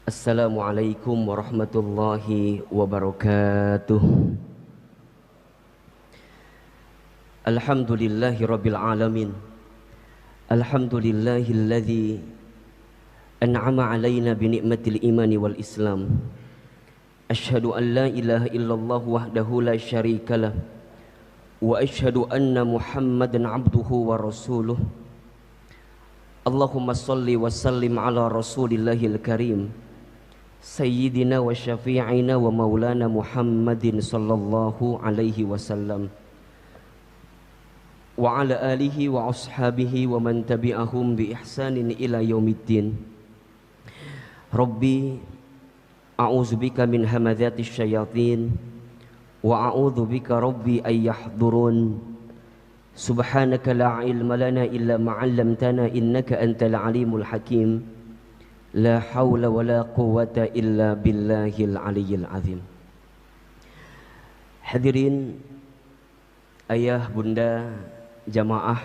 Assalamualaikum warahmatullahi wabarakatuh. Alhamdulillahi rabbil alamin. Alhamdulillahilladzi an'ama alaina bi ni'matil imani wal islam. Asyhadu an la ilaha illallah wahdahu la syarikalah wa asyhadu anna Muhammadan abduhu wa rasuluh. Allahumma salli wa sallim ala rasulillahil karim Sayyidina wa syafi'ina wa maulana Muhammadin sallallahu alaihi wasallam wa ala alihi wa ashabihi wa man tabi'ahum bi ihsanin ila yaumiddin. Rabbi a'udzubika min hamadzatis syayatin wa a'udzubika rabbi ay yahdurun. Subhanaka la ilma lana illa ma 'allamtana innaka antal alimul hakim. La haula wa la quwwata illa billahil aliyyil azim. Hadirin ayah bunda jamaah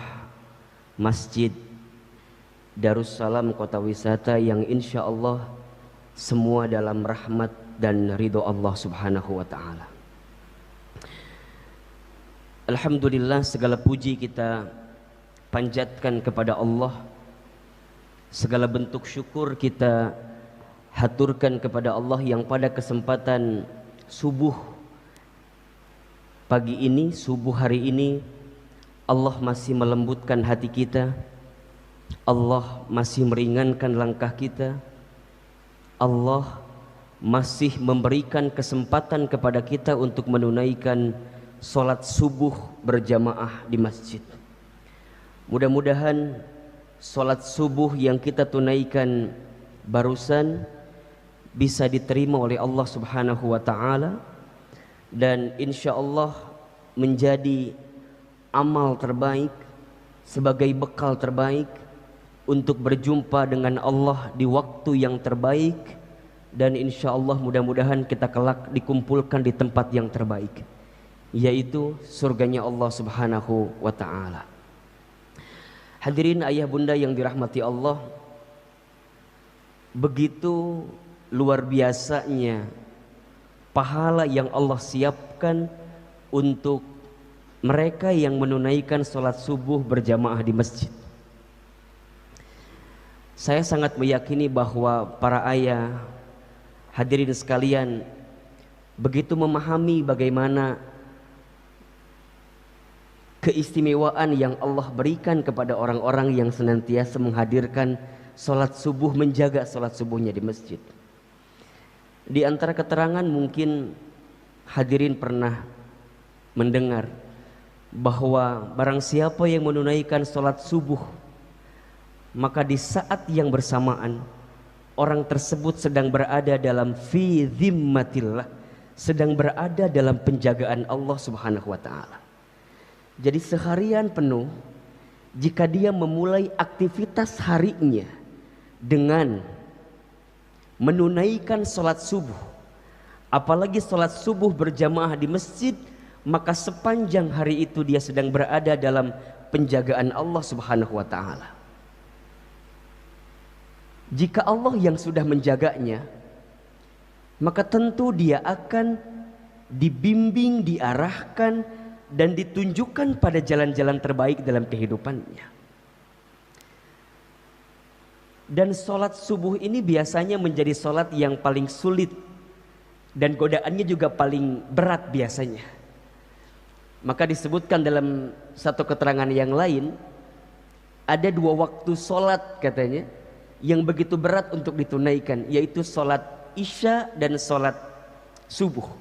Masjid Darussalam Kota Wisata yang insya Allah semua dalam rahmat dan ridho Allah subhanahu wa ta'ala. Alhamdulillah, segala puji kita panjatkan kepada Allah. Segala bentuk syukur kita haturkan kepada Allah yang pada kesempatan subuh pagi ini, subuh hari ini, Allah masih melembutkan hati kita, Allah masih meringankan langkah kita, Allah masih memberikan kesempatan kepada kita untuk menunaikan sholat subuh berjamaah di masjid. Mudah-mudahan sholat subuh yang kita tunaikan barusan bisa diterima oleh Allah subhanahu wa ta'ala, dan insya Allah menjadi amal terbaik sebagai bekal terbaik untuk berjumpa dengan Allah di waktu yang terbaik, dan insya Allah mudah-mudahan kita kelak dikumpulkan di tempat yang terbaik, yaitu surganya Allah subhanahu wa ta'ala. Hadirin ayah bunda yang dirahmati Allah, begitu luar biasanya pahala yang Allah siapkan untuk mereka yang menunaikan sholat subuh berjamaah di masjid. Saya sangat meyakini bahwa para ayah, hadirin sekalian, begitu memahami bagaimana keistimewaan yang Allah berikan kepada orang-orang yang senantiasa menghadirkan sholat subuh, menjaga sholat subuhnya di masjid. Di antara keterangan mungkin hadirin pernah mendengar bahwa barang siapa yang menunaikan sholat subuh, maka di saat yang bersamaan orang tersebut sedang berada dalam fi dhimmatillah, sedang berada dalam penjagaan Allah subhanahu wa ta'ala. Jadi seharian penuh, jika dia memulai aktivitas harinya dengan menunaikan sholat subuh, apalagi sholat subuh berjamaah di masjid, maka sepanjang hari itu dia sedang berada dalam penjagaan Allah subhanahu wa ta'ala. Jika Allah yang sudah menjaganya, maka tentu dia akan dibimbing, diarahkan, dan ditunjukkan pada jalan-jalan terbaik dalam kehidupannya. Dan sholat subuh ini biasanya menjadi sholat yang paling sulit, dan godaannya juga paling berat biasanya. Maka disebutkan dalam satu keterangan yang lain, ada dua waktu sholat katanya yang begitu berat untuk ditunaikan, yaitu sholat isya dan sholat subuh.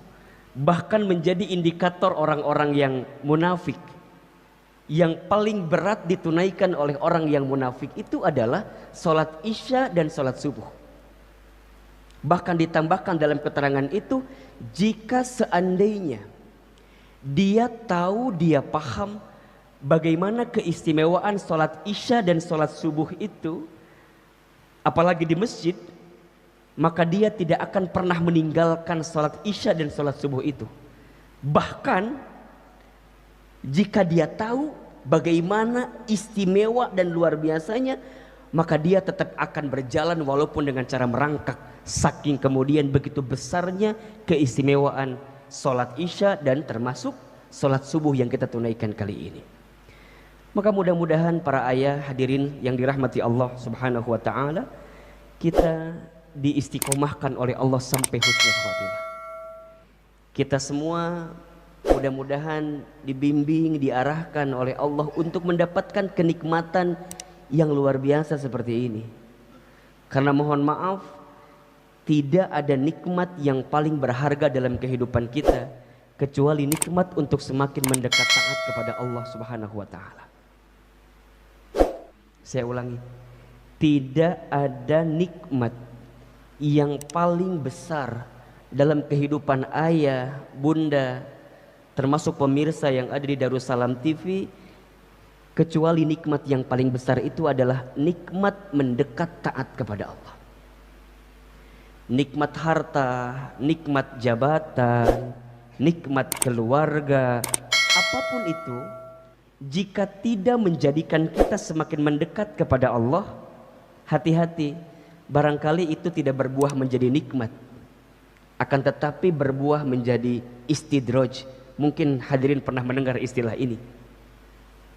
Bahkan menjadi indikator orang-orang yang munafik. Yang paling berat ditunaikan oleh orang yang munafik itu adalah sholat isya dan sholat subuh. Bahkan ditambahkan dalam keterangan itu, jika seandainya dia tahu, dia paham bagaimana keistimewaan sholat isya dan sholat subuh itu, apalagi di masjid, maka dia tidak akan pernah meninggalkan sholat isya dan sholat subuh itu. Bahkan jika dia tahu bagaimana istimewa dan luar biasanya maka dia tetap akan berjalan walaupun dengan cara merangkak. Saking kemudian begitu besarnya keistimewaan sholat isya dan termasuk sholat subuh yang kita tunaikan kali ini. Maka mudah-mudahan para ayah hadirin yang dirahmati Allah Subhanahu wa taala, kita diistiqomahkan oleh Allah sampai husnul khatimah. Kita semua mudah-mudahan dibimbing, diarahkan oleh Allah untuk mendapatkan kenikmatan yang luar biasa seperti ini. Karena mohon maaf, tidak ada nikmat yang paling berharga dalam kehidupan kita kecuali nikmat untuk semakin mendekat taat kepada Allah Subhanahu wa taala. Saya ulangi, tidak ada nikmat yang paling besar dalam kehidupan ayah, bunda, termasuk pemirsa yang ada di Darussalam TV, kecuali nikmat yang paling besar itu adalah nikmat mendekat taat kepada Allah. Nikmat harta, nikmat jabatan, nikmat keluarga, apapun itu, jika tidak menjadikan kita semakin mendekat kepada Allah, hati-hati, barangkali itu tidak berbuah menjadi nikmat, akan tetapi berbuah menjadi istidraj. Mungkin hadirin pernah mendengar istilah ini.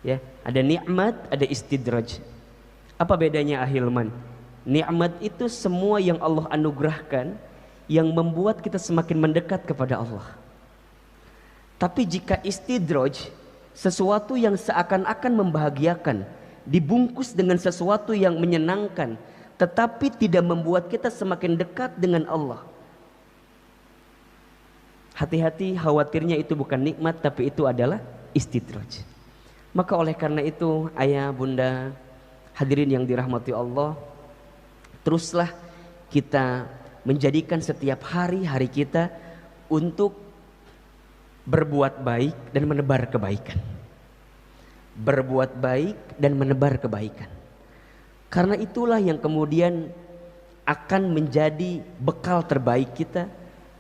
Ya, ada nikmat, ada istidraj. Apa bedanya Ahilman? Nikmat itu semua yang Allah anugerahkan yang membuat kita semakin mendekat kepada Allah. Tapi jika istidraj, sesuatu yang seakan-akan membahagiakan, dibungkus dengan sesuatu yang menyenangkan, tetapi tidak membuat kita semakin dekat dengan Allah, hati-hati, khawatirnya itu bukan nikmat, tapi itu adalah istidraj. Maka oleh karena itu, ayah, bunda, hadirin yang dirahmati Allah, teruslah kita menjadikan setiap hari-hari kita untuk berbuat baik dan menebar kebaikan. Berbuat baik dan menebar kebaikan. Karena itulah yang kemudian akan menjadi bekal terbaik kita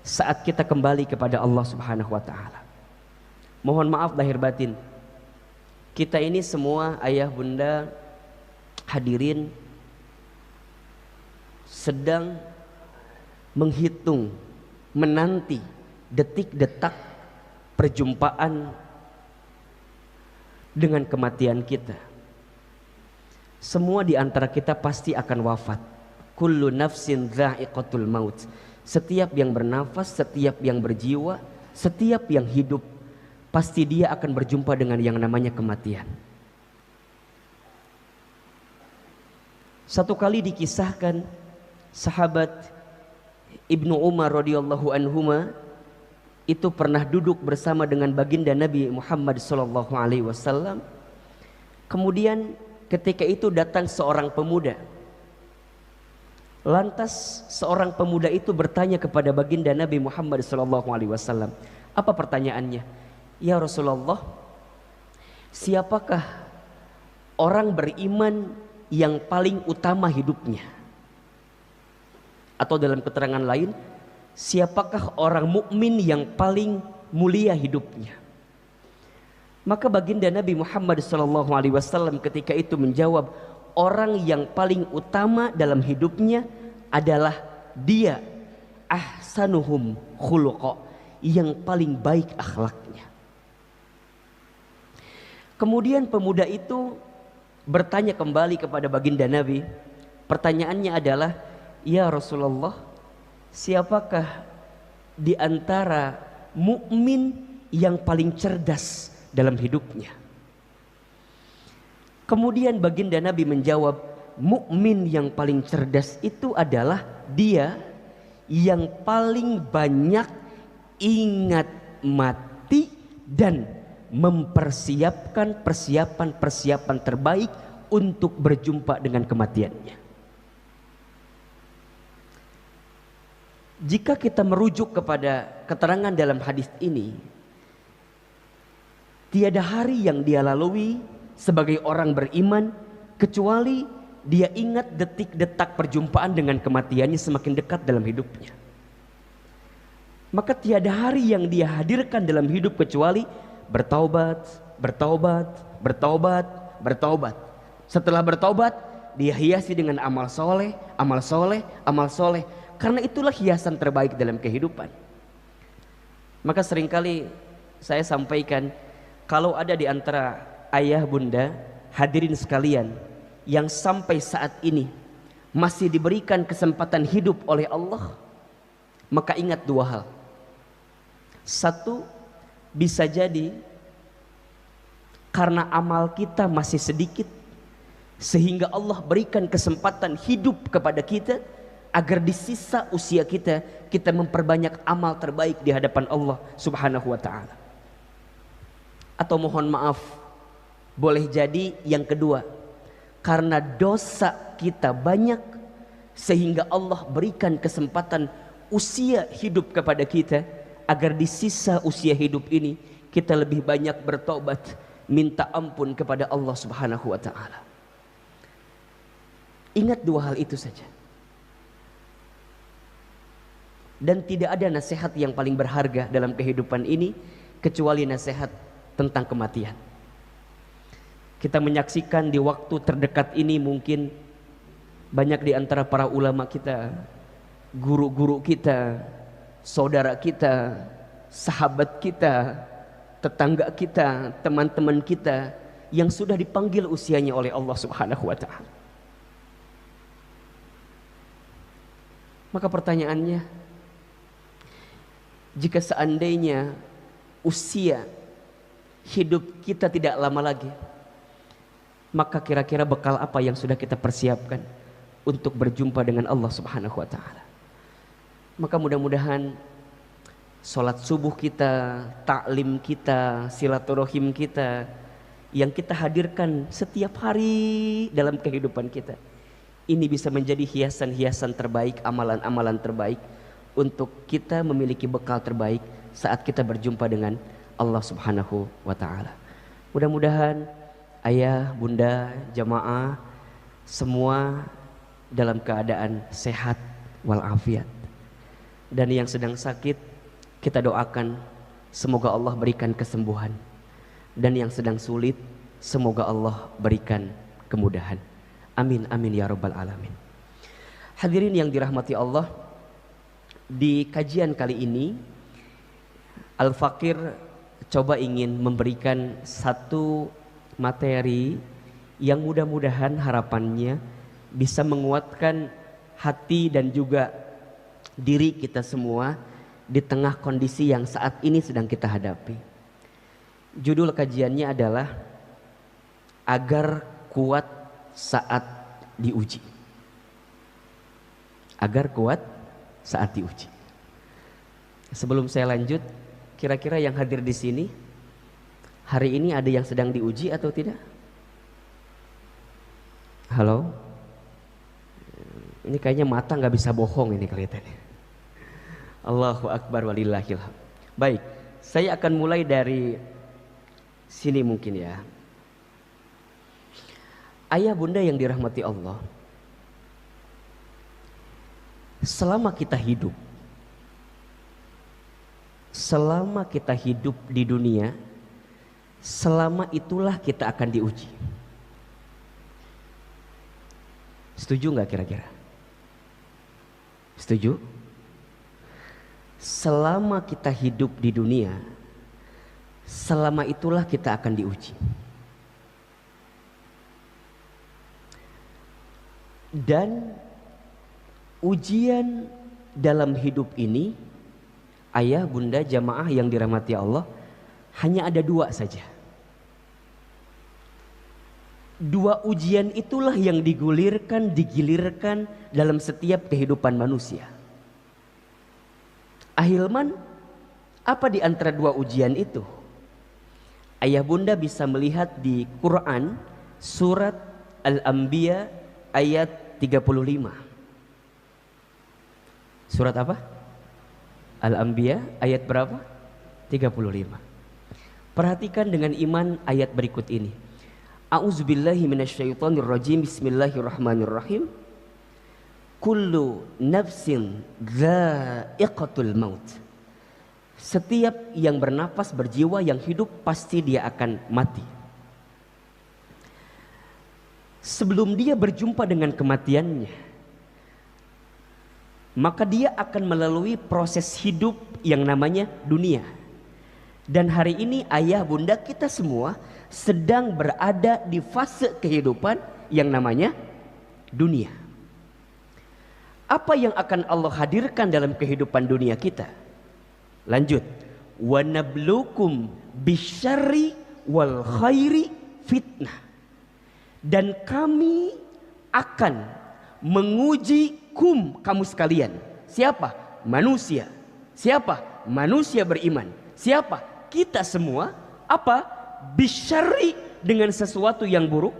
saat kita kembali kepada Allah Subhanahu wa taala. Mohon maaf lahir batin, kita ini semua ayah, bunda, hadirin sedang menghitung, menanti detik-detak perjumpaan dengan kematian kita. Semua di antara kita pasti akan wafat. Kullu nafsin dha'iqatul maut. Setiap yang bernafas, setiap yang berjiwa, setiap yang hidup, pasti dia akan berjumpa dengan yang namanya kematian. Satu kali dikisahkan sahabat Ibnu Umar radhiyallahu anhuma itu pernah duduk bersama dengan baginda Nabi Muhammad sallallahu alaihi wasallam. Kemudian ketika itu datang seorang pemuda. Lantas seorang pemuda itu bertanya kepada baginda Nabi Muhammad sallallahu alaihi wasallam. Apa pertanyaannya? Ya Rasulullah, siapakah orang beriman yang paling utama hidupnya? Atau dalam keterangan lain, siapakah orang mukmin yang paling mulia hidupnya? Maka baginda Nabi Muhammad SAW ketika itu menjawab, orang yang paling utama dalam hidupnya adalah dia ahsanuhum khuluqa, yang paling baik akhlaknya. Kemudian pemuda itu bertanya kembali kepada baginda Nabi. Pertanyaannya adalah, ya Rasulullah, siapakah di antara mukmin yang paling cerdas dalam hidupnya? Kemudian baginda Nabi menjawab, mukmin yang paling cerdas itu adalah dia yang paling banyak ingat mati dan mempersiapkan persiapan terbaik untuk berjumpa dengan kematiannya. Jika kita merujuk kepada keterangan dalam hadis ini, tiada hari yang dia lalui sebagai orang beriman kecuali dia ingat detik-detak perjumpaan dengan kematiannya semakin dekat dalam hidupnya. Maka tiada hari yang dia hadirkan dalam hidup kecuali bertaubat, bertaubat, bertaubat, bertaubat. Setelah bertaubat, dia hiasi dengan amal soleh, amal soleh, amal soleh. Karena itulah hiasan terbaik dalam kehidupan. Maka seringkali saya sampaikan, kalau ada di antara ayah bunda hadirin sekalian yang sampai saat ini masih diberikan kesempatan hidup oleh Allah, maka ingat dua hal. Satu, bisa jadi karena amal kita masih sedikit, sehingga Allah berikan kesempatan hidup kepada kita agar di sisa usia kita, kita memperbanyak amal terbaik di hadapan Allah Subhanahu wa ta'ala. Atau mohon maaf, boleh jadi yang kedua, karena dosa kita banyak sehingga Allah berikan kesempatan usia hidup kepada kita agar di sisa usia hidup ini kita lebih banyak bertobat, minta ampun kepada Allah Subhanahu wa ta'ala. Ingat dua hal itu saja. Dan tidak ada nasihat yang paling berharga dalam kehidupan ini kecuali nasihat tentang kematian. Kita menyaksikan di waktu terdekat ini mungkin banyak di antara para ulama kita, guru-guru kita, saudara kita, sahabat kita, tetangga kita, teman-teman kita yang sudah dipanggil usianya oleh Allah Subhanahu wa ta'ala. Maka pertanyaannya, jika seandainya usia hidup kita tidak lama lagi, maka kira-kira bekal apa yang sudah kita persiapkan untuk berjumpa dengan Allah Subhanahu wa ta'ala? Maka mudah-mudahan sholat subuh kita, taklim kita, silaturahim kita yang kita hadirkan setiap hari dalam kehidupan kita, ini bisa menjadi hiasan-hiasan terbaik, amalan-amalan terbaik untuk kita memiliki bekal terbaik saat kita berjumpa dengan Allah Subhanahu wa ta'ala. Mudah-mudahan ayah, bunda, jamaah semua dalam keadaan sehat walafiat. Dan yang sedang sakit, kita doakan semoga Allah berikan kesembuhan. Dan yang sedang sulit, semoga Allah berikan kemudahan. Amin, amin ya rabbal alamin. Hadirin yang dirahmati Allah, di kajian kali ini Al-Fakir coba ingin memberikan satu materi yang mudah-mudahan harapannya bisa menguatkan hati dan juga diri kita semua di tengah kondisi yang saat ini sedang kita hadapi. Judul kajiannya adalah Agar Kuat Saat Diuji. Agar kuat saat diuji. Sebelum saya lanjut, kira-kira yang hadir di sini hari ini ada yang sedang diuji atau tidak? Halo? Ini kayaknya mata nggak bisa bohong ini kelihatannya. Allahu Akbar walillahil hamd. Baik, saya akan mulai dari sini mungkin ya. Ayah bunda yang dirahmati Allah, selama kita hidup di dunia, selama itulah kita akan diuji. Setuju nggak kira-kira? Setuju? Selama kita hidup di dunia, selama itulah kita akan diuji. Dan ujian dalam hidup ini, ayah, bunda, jamaah yang dirahmati Allah, hanya ada dua saja. Dua ujian itulah yang digilirkan dalam setiap kehidupan manusia. Ahilman, apa di antara dua ujian itu? Ayah bunda bisa melihat di Quran surat Al-Anbiya ayat 35. Surat apa? Al-Anbiya ayat berapa? 35. Perhatikan dengan iman ayat berikut ini. A'udzubillahi minasyaitonirrajim. Bismillahirrahmanirrahim. Kullu nafsin dha'iqatul maut. Setiap yang bernapas, berjiwa, yang hidup pasti dia akan mati. sebelum dia berjumpa dengan kematiannya, maka dia akan melalui proses hidup yang namanya dunia. Dan hari ini ayah bunda kita semua sedang berada di fase kehidupan yang namanya dunia. Apa yang akan Allah hadirkan dalam kehidupan dunia kita? Lanjut. Wa nablukum bisyarri wal khairi fitnah. Dan kami akan menguji kamu sekalian. Siapa? Manusia. Siapa? Manusia beriman. Siapa? Kita semua. Apa? Bisyarri, dengan sesuatu yang buruk,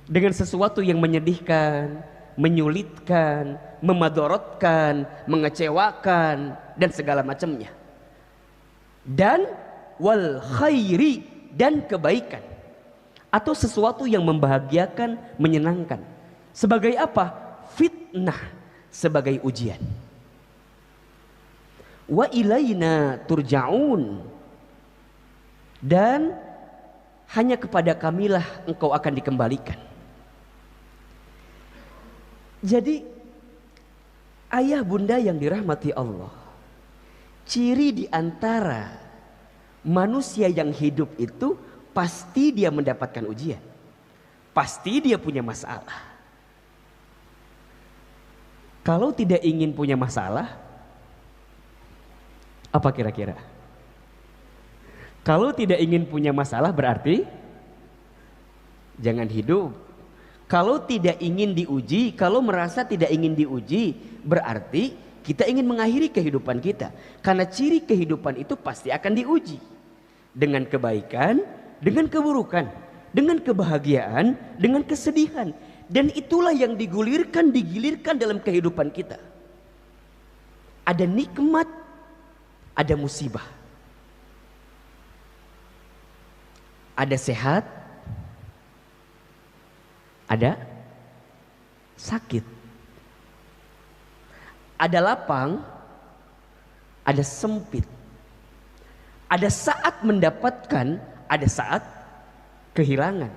dengan sesuatu yang menyedihkan, menyulitkan, memadorotkan, mengecewakan, dan segala macamnya. Dan wal khairi, dan kebaikan, atau sesuatu yang membahagiakan, menyenangkan. Sebagai apa? Fitnah, sebagai ujian. Wa ilaina turja'un, dan hanya kepada kamilah engkau akan dikembalikan. Jadi ayah bunda yang dirahmati Allah, ciri di antara manusia yang hidup itu pasti dia mendapatkan ujian, pasti dia punya masalah. Kalau tidak ingin punya masalah, apa kira-kira? Kalau tidak ingin punya masalah berarti jangan hidup. Kalau tidak ingin diuji, kalau merasa tidak ingin diuji, berarti kita ingin mengakhiri kehidupan kita. Karena ciri kehidupan itu pasti akan diuji. Dengan kebaikan, dengan keburukan, dengan kebahagiaan, dengan kesedihan. Dan itulah yang digilirkan dalam kehidupan kita. Ada nikmat, ada musibah. Ada sehat, ada sakit. Ada lapang, ada sempit. Ada saat mendapatkan, ada saat kehilangan.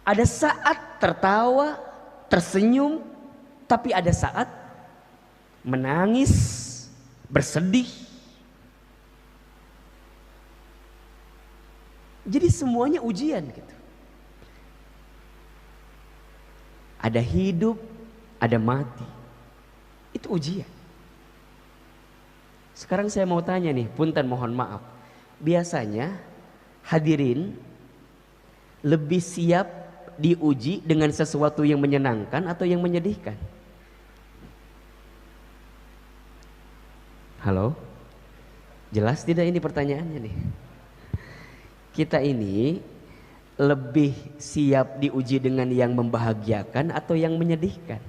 Ada saat tertawa, tersenyum, tapi ada saat menangis, bersedih. Jadi semuanya ujian gitu. Ada hidup, ada mati. Itu ujian. Sekarang saya mau tanya nih, punten mohon maaf. Biasanya hadirin lebih siap diuji dengan sesuatu yang menyenangkan atau yang menyedihkan? Halo? Jelas tidak ini pertanyaannya nih? Kita ini lebih siap diuji dengan yang membahagiakan atau yang menyedihkan?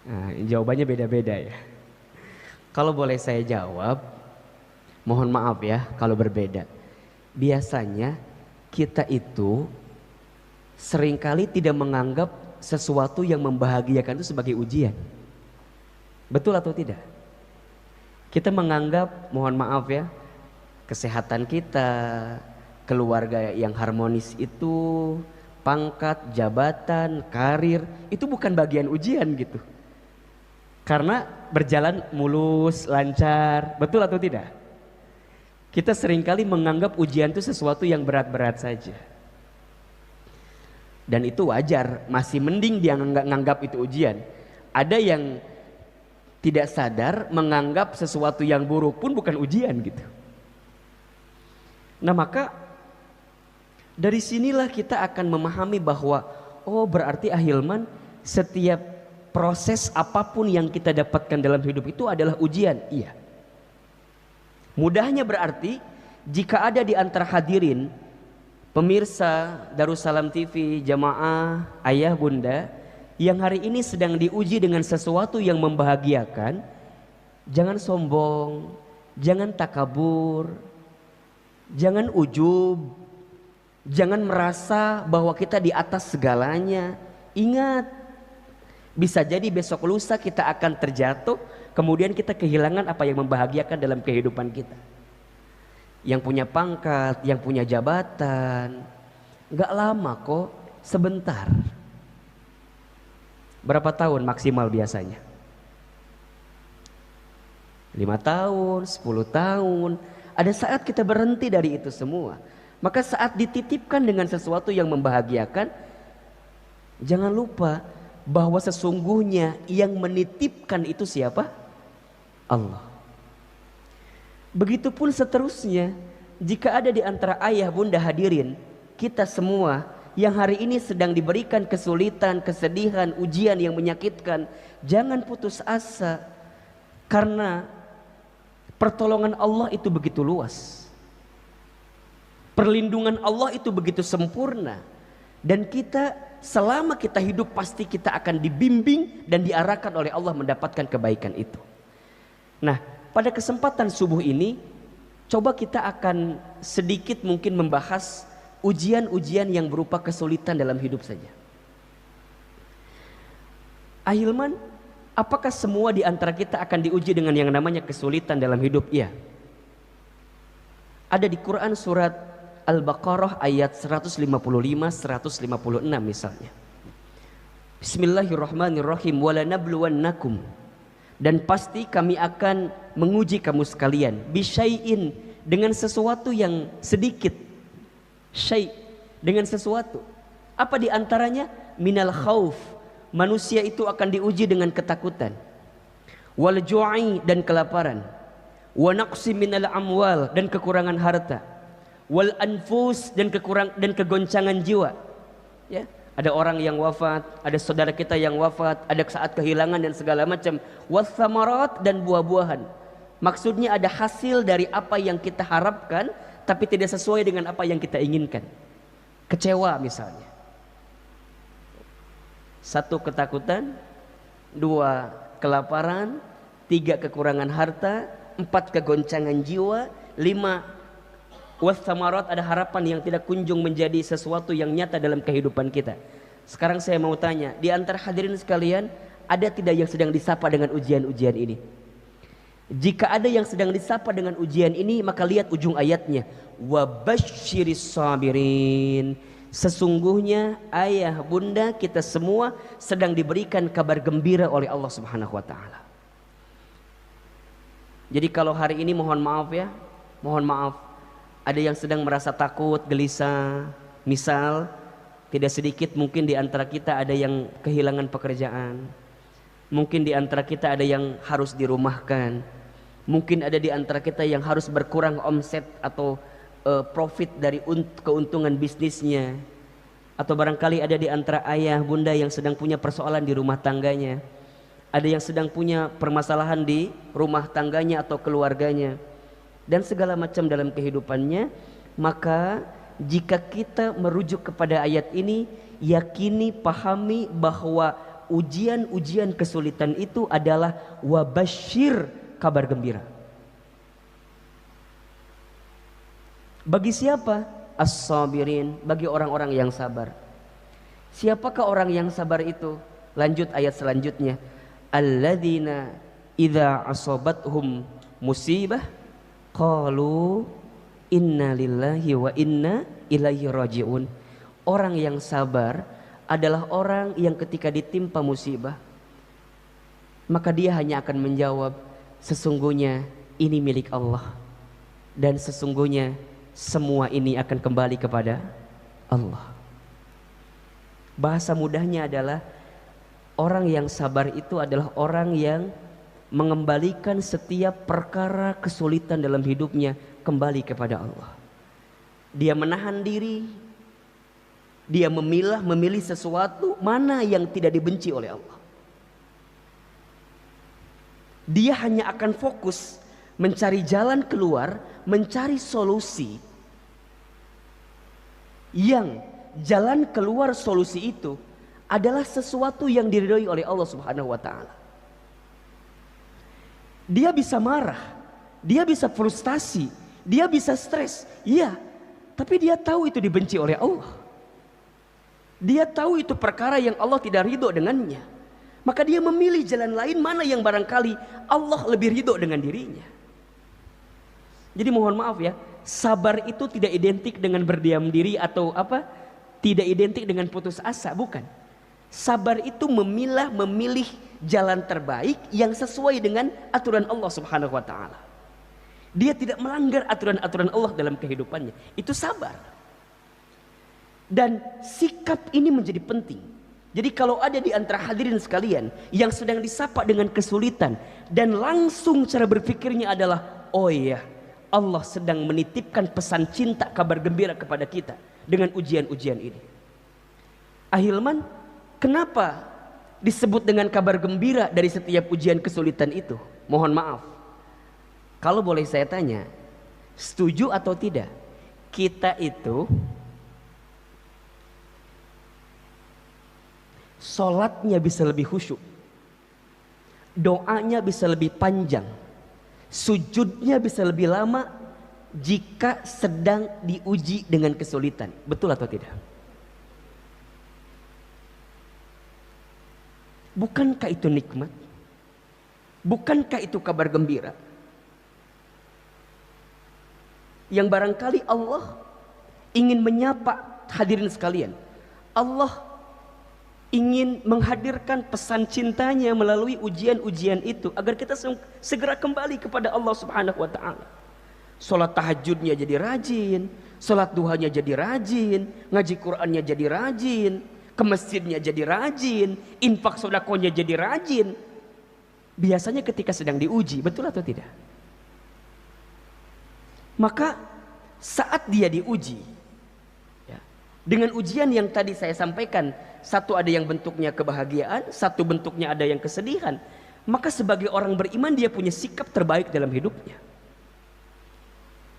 Nah, jawabannya beda-beda ya. Kalau boleh saya jawab, mohon maaf ya kalau berbeda. Biasanya kita itu seringkali tidak menganggap sesuatu yang membahagiakan itu sebagai ujian. Betul atau tidak? Kita menganggap, mohon maaf ya, kesehatan kita, keluarga yang harmonis itu, pangkat, jabatan, karir, itu bukan bagian ujian gitu. Karena berjalan mulus, lancar, betul atau tidak? Kita seringkali menganggap ujian itu sesuatu yang berat-berat saja. Dan itu wajar, masih mending dia nganggap itu ujian. Ada yang tidak sadar menganggap sesuatu yang buruk pun bukan ujian gitu. Nah maka dari sinilah kita akan memahami bahwa oh berarti ahilman setiap proses apapun yang kita dapatkan dalam hidup itu adalah ujian. Iya. Mudahnya berarti jika ada di antara hadirin pemirsa Darussalam TV, jamaah, ayah bunda yang hari ini sedang diuji dengan sesuatu yang membahagiakan, jangan sombong, jangan takabur, jangan ujub, jangan merasa bahwa kita di atas segalanya. Ingat, bisa jadi besok lusa kita akan terjatuh, kemudian kita kehilangan apa yang membahagiakan dalam kehidupan kita. yang punya pangkat, yang punya jabatan. Nggak lama kok, sebentar. Berapa tahun maksimal biasanya? 5 tahun, 10 tahun. Ada saat kita berhenti dari itu semua. Maka saat dititipkan dengan sesuatu yang membahagiakan, jangan lupa bahwa sesungguhnya yang menitipkan itu siapa? Allah. Begitupun seterusnya, jika ada di antara ayah bunda hadirin, kita semua yang hari ini sedang diberikan kesulitan, kesedihan, ujian yang menyakitkan, jangan putus asa, karena pertolongan Allah itu begitu luas, perlindungan Allah itu begitu sempurna, dan kita selama kita hidup pasti kita akan dibimbing dan diarahkan oleh Allah mendapatkan kebaikan itu. Nah, pada kesempatan subuh ini coba kita akan sedikit mungkin membahas ujian-ujian yang berupa kesulitan dalam hidup saja. Ahilman, apakah semua di antara kita akan diuji dengan yang namanya kesulitan dalam hidup? Iya. Ada di Quran surat Al-Baqarah ayat 155-156 misalnya. Bismillahirrahmanirrahim. Walanabluwannakum, dan pasti kami akan menguji kamu sekalian, bisyai'in, dengan sesuatu yang sedikit. Syai', dengan sesuatu. Apa di antaranya? Minal khauf, manusia itu akan diuji dengan ketakutan. Wal ju'i, dan kelaparan. Wa naqsi minal amwal, dan kekurangan harta. Wal anfus, dan kegoncangan jiwa. Ya, ada orang yang wafat, ada saudara kita yang wafat, ada saat kehilangan dan segala macam. Wathamarat, dan buah-buahan. Maksudnya ada hasil dari apa yang kita harapkan tapi tidak sesuai dengan apa yang kita inginkan. Kecewa misalnya. 1, ketakutan. 2, kelaparan. 3, kekurangan harta. 4, kegoncangan jiwa. 5, wathamarat, ada harapan yang tidak kunjung menjadi sesuatu yang nyata dalam kehidupan kita. Sekarang saya mau tanya, di antara hadirin sekalian, ada tidak yang sedang disapa dengan ujian-ujian ini? Jika ada yang sedang disapa dengan ujian ini, maka lihat ujung ayatnya. Wabasyiris sabirin. Sesungguhnya ayah bunda kita semua sedang diberikan kabar gembira oleh Allah Subhanahu wa taala. Jadi kalau hari ini mohon maaf ya, mohon maaf, ada yang sedang merasa takut, gelisah. Misal, tidak sedikit mungkin di antara kita ada yang kehilangan pekerjaan. Mungkin di antara kita ada yang harus dirumahkan. Mungkin ada di antara kita yang harus berkurang omset atau profit dari keuntungan bisnisnya. Atau barangkali ada di antara ayah bunda yang sedang punya persoalan di rumah tangganya. Ada yang sedang punya permasalahan di rumah tangganya atau keluarganya. Dan segala macam dalam kehidupannya. Maka jika kita merujuk kepada ayat ini, yakini, pahami bahwa ujian-ujian kesulitan itu adalah wabasyir, kabar gembira. Bagi siapa? As-sabirin, bagi orang-orang yang sabar. Siapakah orang yang sabar itu? Lanjut ayat selanjutnya. Alladzina idza asabathum musibah qalu inna lillahi wa inna ilaihi rajiun. Orang yang sabar adalah orang yang ketika ditimpa musibah, maka dia hanya akan menjawab, sesungguhnya ini milik Allah, dan sesungguhnya semua ini akan kembali kepada Allah. Bahasa mudahnya adalah orang yang sabar itu adalah orang yang mengembalikan setiap perkara kesulitan dalam hidupnya kembali kepada Allah. Dia menahan diri, dia memilih sesuatu mana yang tidak dibenci oleh Allah. Dia hanya akan fokus mencari jalan keluar, mencari solusi yang jalan keluar solusi itu adalah sesuatu yang diridhoi oleh Allah Subhanahu wa taala. Dia bisa marah, dia bisa frustasi, dia bisa stres, iya, tapi dia tahu itu dibenci oleh Allah. Dia tahu itu perkara yang Allah tidak ridho dengannya. Maka dia memilih jalan lain mana yang barangkali Allah lebih ridho dengan dirinya. Jadi mohon maaf ya, Sabar itu tidak identik dengan berdiam diri atau apa? Tidak identik dengan putus asa, bukan. Sabar itu memilih jalan terbaik yang sesuai dengan aturan Allah Subhanahu wa taala. Dia tidak melanggar aturan-aturan Allah dalam kehidupannya. Itu sabar. Dan sikap ini menjadi penting. Jadi kalau ada di antara hadirin sekalian yang sedang disapa dengan kesulitan dan langsung cara berpikirnya adalah, oh iya, Allah sedang menitipkan pesan cinta, kabar gembira kepada kita dengan ujian-ujian ini. Ahilman, kenapa disebut dengan kabar gembira dari setiap ujian kesulitan itu? Mohon maaf, kalau boleh saya tanya, setuju atau tidak? Kita itu sholatnya bisa lebih khusyuk, doanya bisa lebih panjang, sujudnya bisa lebih lama jika sedang diuji dengan kesulitan. Betul atau tidak? Bukankah itu nikmat? Bukankah itu kabar gembira? Yang barangkali Allah ingin menyapa hadirin sekalian. Allah ingin menghadirkan pesan cintanya melalui ujian-ujian itu agar kita segera kembali kepada Allah Subhanahu wa taala. Salat tahajudnya jadi rajin, salat duhanya jadi rajin, ngaji Qur'annya jadi rajin, ke masjidnya jadi rajin, infak sedekahnya jadi rajin. Biasanya ketika sedang diuji, betul atau tidak? Maka saat dia diuji, ya, dengan ujian yang tadi saya sampaikan, satu ada yang bentuknya kebahagiaan, satu bentuknya ada yang kesedihan, maka sebagai orang beriman dia punya sikap terbaik dalam hidupnya.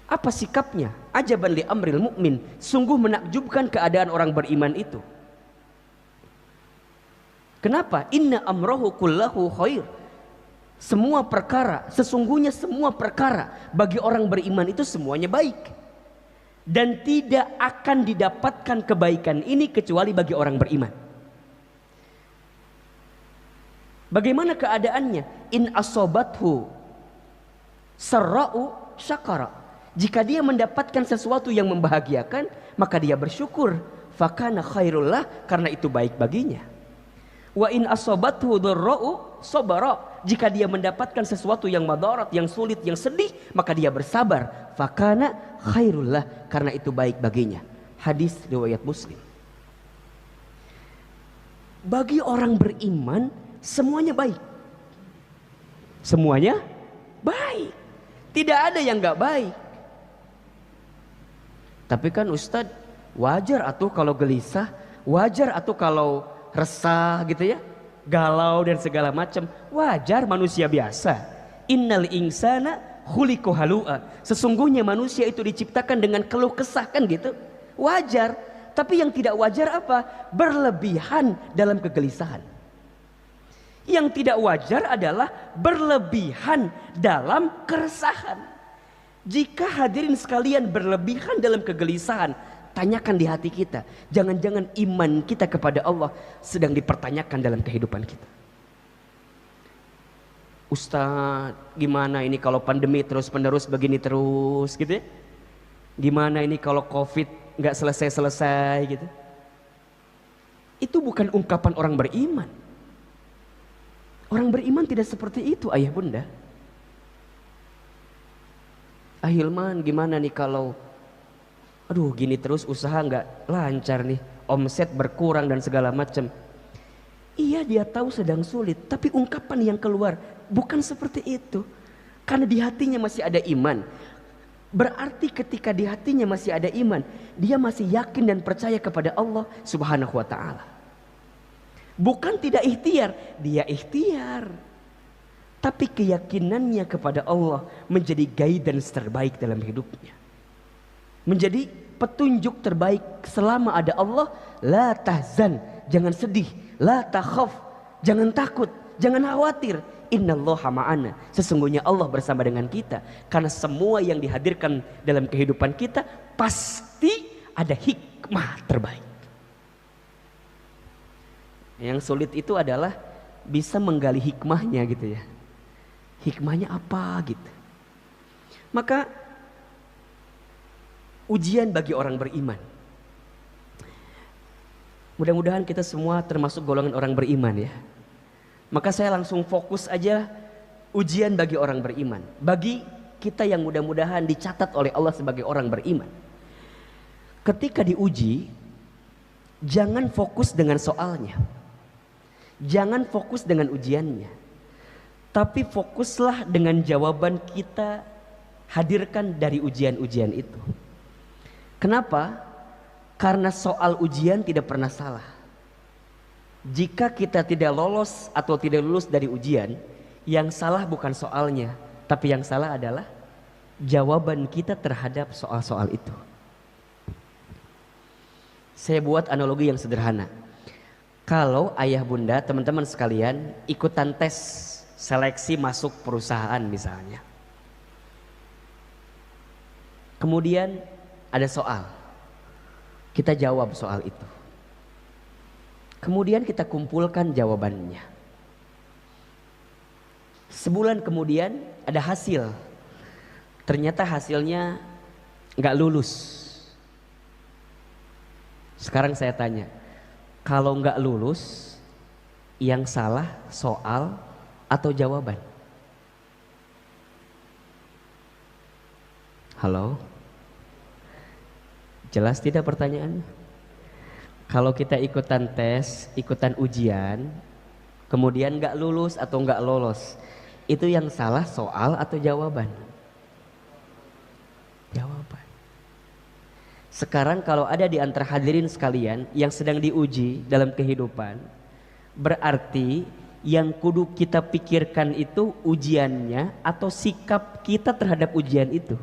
Apa sikapnya? Ajaban li amril mu'min, sungguh menakjubkan keadaan orang beriman itu. Kenapa? Inna amrohu kullahu khair. Semua perkara, sesungguhnya semua perkara bagi orang beriman itu semuanya baik. Dan tidak akan didapatkan kebaikan ini kecuali bagi orang beriman. Bagaimana keadaannya? In asobathu sarra'u syakara. Jika dia mendapatkan sesuatu yang membahagiakan, maka dia bersyukur. Fakana khairullah, karena itu baik baginya. Wa in asobathu dharra'u sabara. Jika dia mendapatkan sesuatu yang madarat, yang sulit, yang sedih, maka dia bersabar. Fakana khairullah, karena itu baik baginya. Hadis riwayat Muslim. Bagi orang beriman semuanya baik. Semuanya baik. Tidak ada yang gak baik. Tapi kan Ustadz, wajar atuh kalau gelisah, wajar atuh kalau resah gitu ya, galau dan segala macam, wajar, manusia biasa. Innal insana khuliqa halu'a. Sesungguhnya manusia itu diciptakan dengan keluh kesah, kan gitu. Wajar. Tapi yang tidak wajar apa? Berlebihan dalam kegelisahan. Yang tidak wajar adalah berlebihan dalam keresahan. Jika hadirin sekalian berlebihan dalam kegelisahan, tanyakan di hati kita, jangan-jangan iman kita kepada Allah sedang dipertanyakan dalam kehidupan kita. Ustadz, gimana ini kalau pandemi terus-menerus begini terus gitu ya? Gimana ini kalau Covid nggak selesai-selesai gitu? Itu bukan ungkapan orang beriman. Orang beriman tidak seperti itu, ayah bunda. Ahilman, gimana nih kalau aduh gini terus usaha nggak lancar nih, omset berkurang dan segala macam. Iya, dia tahu sedang sulit, tapi ungkapan yang keluar bukan seperti itu. Karena di hatinya masih ada iman. Berarti ketika di hatinya masih ada iman, dia masih yakin dan percaya kepada Allah Subhanahu wa taala. Bukan tidak ikhtiar, dia ikhtiar. Tapi keyakinannya kepada Allah menjadi guidance terbaik dalam hidupnya. Menjadi petunjuk terbaik selama ada Allah. La tahzan, jangan sedih. La takhaf, jangan takut, jangan khawatir. Innallaha ma'ana, sesungguhnya Allah bersama dengan kita. Karena semua yang dihadirkan dalam kehidupan kita pasti ada hikmah terbaik. Yang sulit itu adalah bisa menggali hikmahnya gitu ya. Hikmahnya apa gitu. Maka Ujian bagi orang beriman. Mudah-mudahan kita semua termasuk golongan orang beriman ya. Maka saya langsung fokus aja ujian bagi orang beriman. Bagi kita yang mudah-mudahan dicatat oleh Allah sebagai orang beriman. Ketika diuji, jangan fokus dengan soalnya. Jangan fokus dengan ujiannya. Tapi fokuslah dengan jawaban kita hadirkan dari ujian-ujian itu. Kenapa? Karena soal ujian tidak pernah salah. Jika kita tidak lolos atau tidak lulus dari ujian, yang salah bukan soalnya, tapi yang salah adalah jawaban kita terhadap soal-soal itu. Saya buat analogi yang sederhana. Kalau ayah bunda, teman-teman sekalian ikutan tes seleksi masuk perusahaan misalnya. Kemudian ada soal. Kita jawab soal itu. Kemudian kita kumpulkan jawabannya. Sebulan kemudian ada hasil. Ternyata hasilnya nggak lulus. Sekarang saya tanya, kalau nggak lulus, yang salah soal atau jawaban? Halo? Jelas tidak pertanyaannya? Kalau kita ikutan tes, ikutan ujian, kemudian nggak lulus atau nggak lolos, itu yang salah soal atau jawaban? Jawaban. Sekarang kalau ada di antara hadirin sekalian yang sedang diuji dalam kehidupan, berarti yang kudu kita pikirkan itu ujiannya atau sikap kita terhadap ujian itu.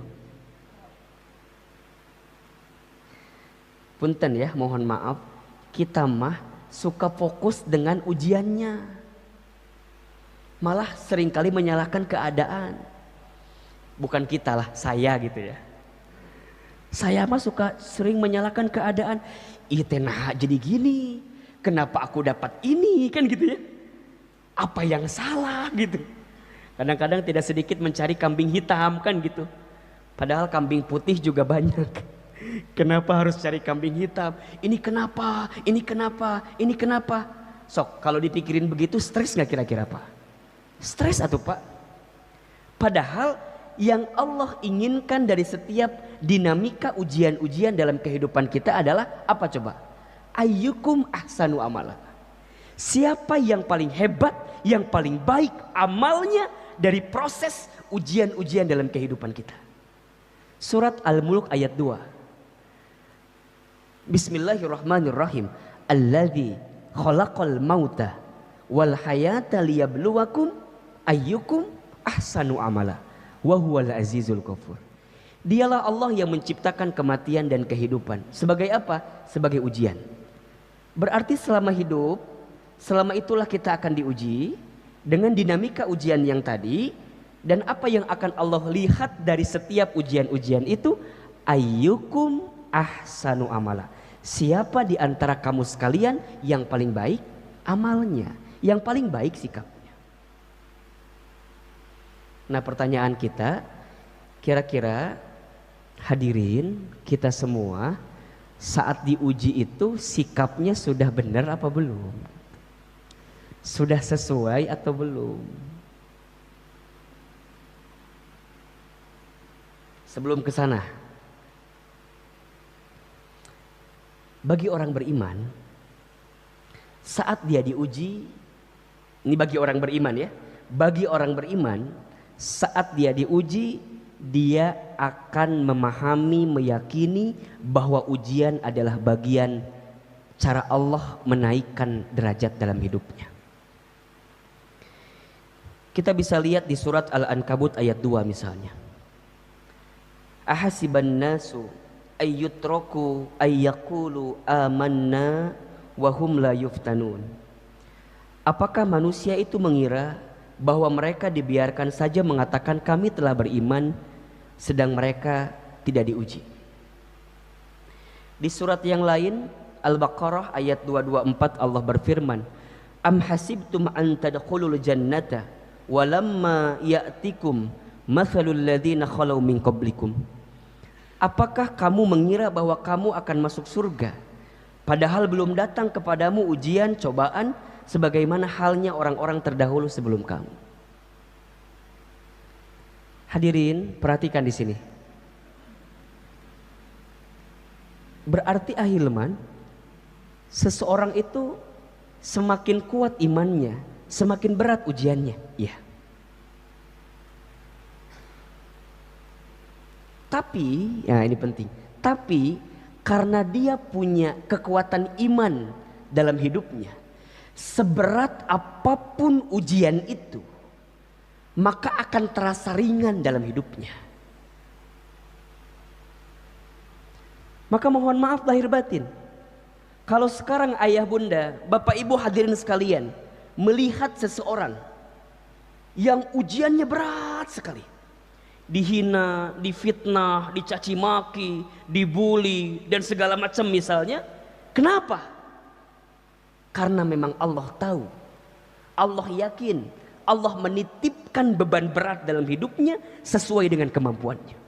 Punten ya, mohon maaf, kita mah suka fokus dengan ujiannya, malah seringkali menyalahkan keadaan. Bukan kita lah, saya gitu ya. Saya mah suka sering menyalahkan keadaan. Nah jadi gini, kenapa aku dapat ini, kan gitu ya. Apa yang salah gitu. Kadang-kadang tidak sedikit mencari kambing hitam kan gitu. Padahal kambing putih juga banyak. Kenapa harus cari kambing hitam? Ini kenapa? Ini kenapa? Ini kenapa? Sok, kalau dipikirin begitu stres gak kira-kira Pak? Stres atuh Pak. Padahal yang Allah inginkan dari setiap dinamika ujian-ujian dalam kehidupan kita adalah apa coba? Ayyukum ahsanu amala. Siapa yang paling hebat, yang paling baik amalnya dari proses ujian-ujian dalam kehidupan kita. Surat Al-Mulk ayat 2. Bismillahirrahmanirrahim. Alladzi khalaqal mauta wal hayata liyabluwakum ayyukum ahsanu amala wa huwal azizul ghafur. Dialah Allah yang menciptakan kematian dan kehidupan. Sebagai apa? Sebagai ujian. Berarti selama hidup, selama itulah kita akan diuji dengan dinamika ujian yang tadi. Dan apa yang akan Allah lihat dari setiap ujian-ujian itu? Ayyukum ahsanu amala. Siapa di antara kamu sekalian yang paling baik amalnya, yang paling baik sikapnya. Nah, pertanyaan kita, kira-kira hadirin kita semua saat diuji itu sikapnya sudah benar apa belum? Sudah sesuai atau belum? Sebelum ke sana, bagi orang beriman, saat dia diuji, ini bagi orang beriman ya, bagi orang beriman, saat dia diuji, dia akan memahami, meyakini bahwa ujian adalah bagian cara Allah menaikkan derajat dalam hidupnya. Kita bisa lihat di surat Al-Ankabut ayat 2 misalnya. Ahasiban nasu ayyutraku ayyakulu amanna wahum la yuftanun. Apakah manusia itu mengira bahwa mereka dibiarkan saja mengatakan kami telah beriman sedang mereka tidak diuji? Di surat yang lain Al-Baqarah ayat 224 Allah berfirman, am hasibtum an tadkhulul jannata walamma ya'tikum mathalul ladzina khalau min qablikum. Apakah kamu mengira bahwa kamu akan masuk surga, padahal belum datang kepadamu ujian, cobaan, sebagaimana halnya orang-orang terdahulu sebelum kamu? Hadirin, perhatikan di sini. Berarti ahilman, seseorang itu semakin kuat imannya, semakin berat ujiannya. Ya. Tapi, ya ini penting. Tapi karena dia punya kekuatan iman dalam hidupnya, seberat apapun ujian itu, maka akan terasa ringan dalam hidupnya. Maka mohon maaf lahir batin, kalau sekarang ayah bunda, bapak ibu hadirin sekalian, melihat seseorang yang ujiannya berat sekali, dihina, difitnah, dicaci maki, dibully dan segala macam misalnya. Kenapa? Karena memang Allah tahu, Allah yakin, Allah menitipkan beban berat dalam hidupnya sesuai dengan kemampuannya.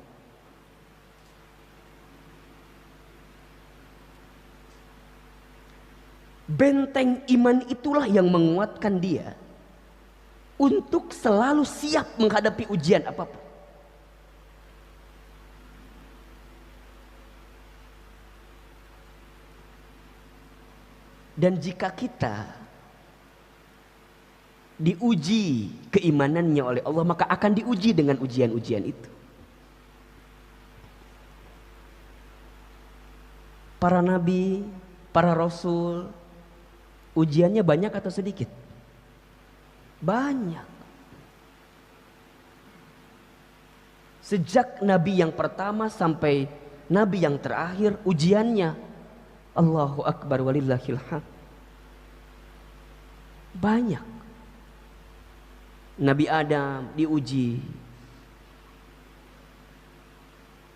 Benteng iman itulah yang menguatkan dia untuk selalu siap menghadapi ujian apapun. Dan jika kita diuji keimanannya oleh Allah, maka akan diuji dengan ujian-ujian itu. Para nabi, para rasul, ujiannya banyak atau sedikit? Banyak. Sejak nabi yang pertama sampai nabi yang terakhir, ujiannya Allahu Akbar walillahil hamd banyak. Nabi Adam diuji.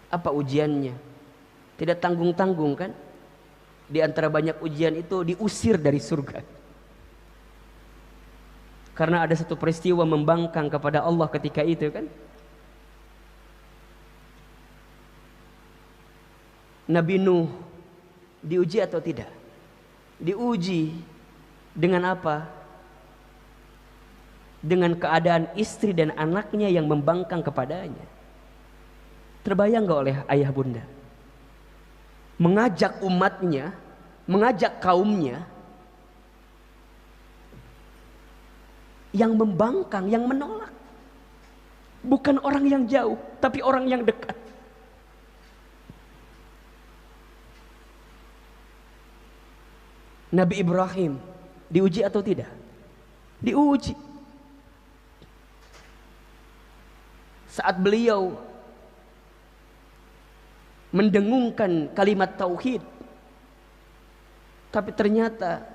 Apa ujiannya? Tidak tanggung-tanggung kan? Di antara banyak ujian itu diusir dari surga. Karena ada satu peristiwa membangkang kepada Allah ketika itu kan? Nabi Nuh diuji atau tidak? Diuji dengan apa? Dengan keadaan istri dan anaknya yang membangkang kepadanya. Terbayang gak oleh ayah bunda? Mengajak umatnya, mengajak kaumnya yang membangkang, yang menolak. Bukan orang yang jauh, tapi orang yang dekat. Nabi Ibrahim diuji atau tidak? Diuji. Saat beliau mendengungkan kalimat tauhid, tapi ternyata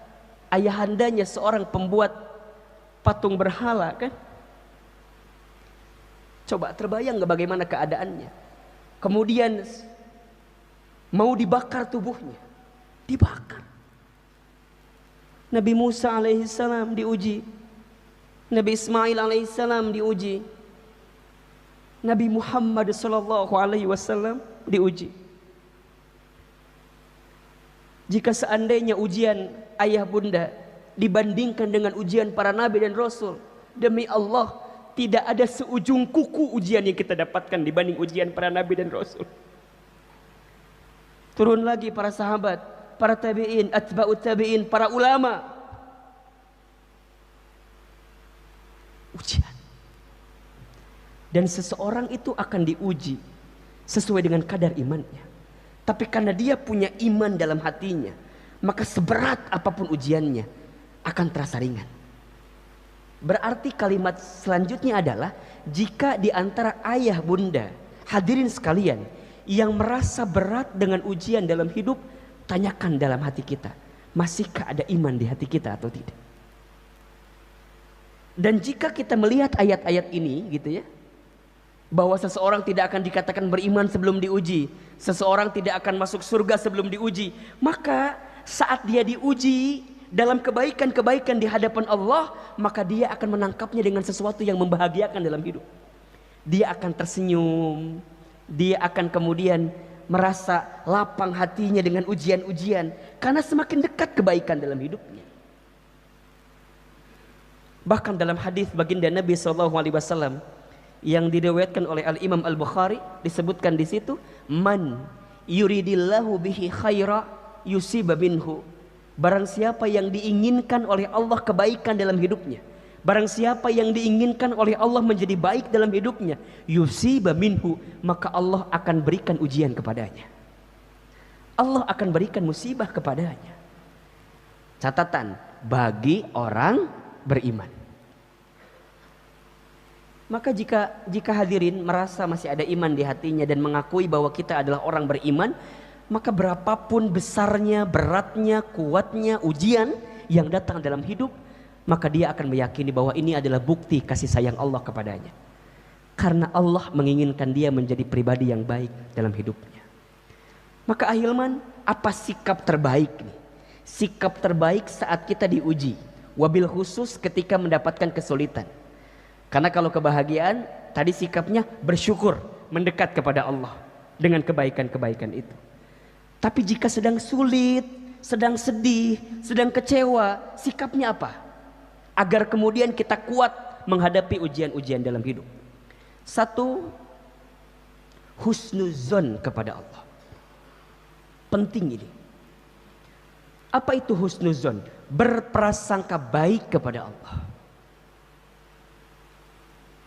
ayahandanya seorang pembuat patung berhala kan? Coba terbayang gak bagaimana keadaannya? Kemudian mau dibakar tubuhnya, dibakar. Nabi Musa alaihissalam diuji, Nabi Ismail alaihissalam diuji, Nabi Muhammad sallallahu alaihi wasallam diuji. Jika seandainya ujian ayah bunda dibandingkan dengan ujian para nabi dan rasul, demi Allah tidak ada seujung kuku ujian yang kita dapatkan dibanding ujian para nabi dan rasul. Turun lagi para sahabat, para tabi'in, atba'ut tabi'in, para ulama. Ujian. Dan seseorang itu akan diuji sesuai dengan kadar imannya. Tapi karena dia punya iman dalam hatinya, maka seberat apapun ujiannya akan terasa ringan. Berarti kalimat selanjutnya adalah, jika di antara ayah bunda hadirin sekalian yang merasa berat dengan ujian dalam hidup, tanyakan dalam hati kita, masihkah ada iman di hati kita atau tidak? Dan jika kita melihat ayat-ayat ini gitu ya, bahwa seseorang tidak akan dikatakan beriman sebelum diuji, seseorang tidak akan masuk surga sebelum diuji, maka saat dia diuji dalam kebaikan-kebaikan di hadapan Allah, maka dia akan menangkapnya dengan sesuatu yang membahagiakan dalam hidup. Dia akan tersenyum, dia akan kemudian merasa lapang hatinya dengan ujian-ujian karena semakin dekat kebaikan dalam hidupnya. Bahkan dalam hadis baginda Nabi SAW yang diriwayatkan oleh Al Imam Al Bukhari disebutkan di situ, man yuridillahu bihi khaira yusiba minhu. Barang siapa yang diinginkan oleh Allah kebaikan dalam hidupnya, barang siapa yang diinginkan oleh Allah menjadi baik dalam hidupnya, yusiba minhu, maka Allah akan berikan ujian kepadanya. Allah akan berikan musibah kepadanya. Catatan bagi orang beriman. Maka jika hadirin merasa masih ada iman di hatinya dan mengakui bahwa kita adalah orang beriman, maka berapapun besarnya, beratnya, kuatnya ujian yang datang dalam hidup, maka dia akan meyakini bahwa ini adalah bukti kasih sayang Allah kepadanya. Karena Allah menginginkan dia menjadi pribadi yang baik dalam hidupnya. Maka ahilman, apa sikap terbaik nih? Sikap terbaik saat kita diuji, wabil khusus ketika mendapatkan kesulitan. Karena kalau kebahagiaan, tadi sikapnya bersyukur, mendekat kepada Allah dengan kebaikan-kebaikan itu. Tapi jika sedang sulit, sedang sedih, sedang kecewa, sikapnya apa? Agar kemudian kita kuat menghadapi ujian-ujian dalam hidup. Satu, husnuzon kepada Allah. Penting ini. Apa itu husnuzon? Berprasangka baik kepada Allah.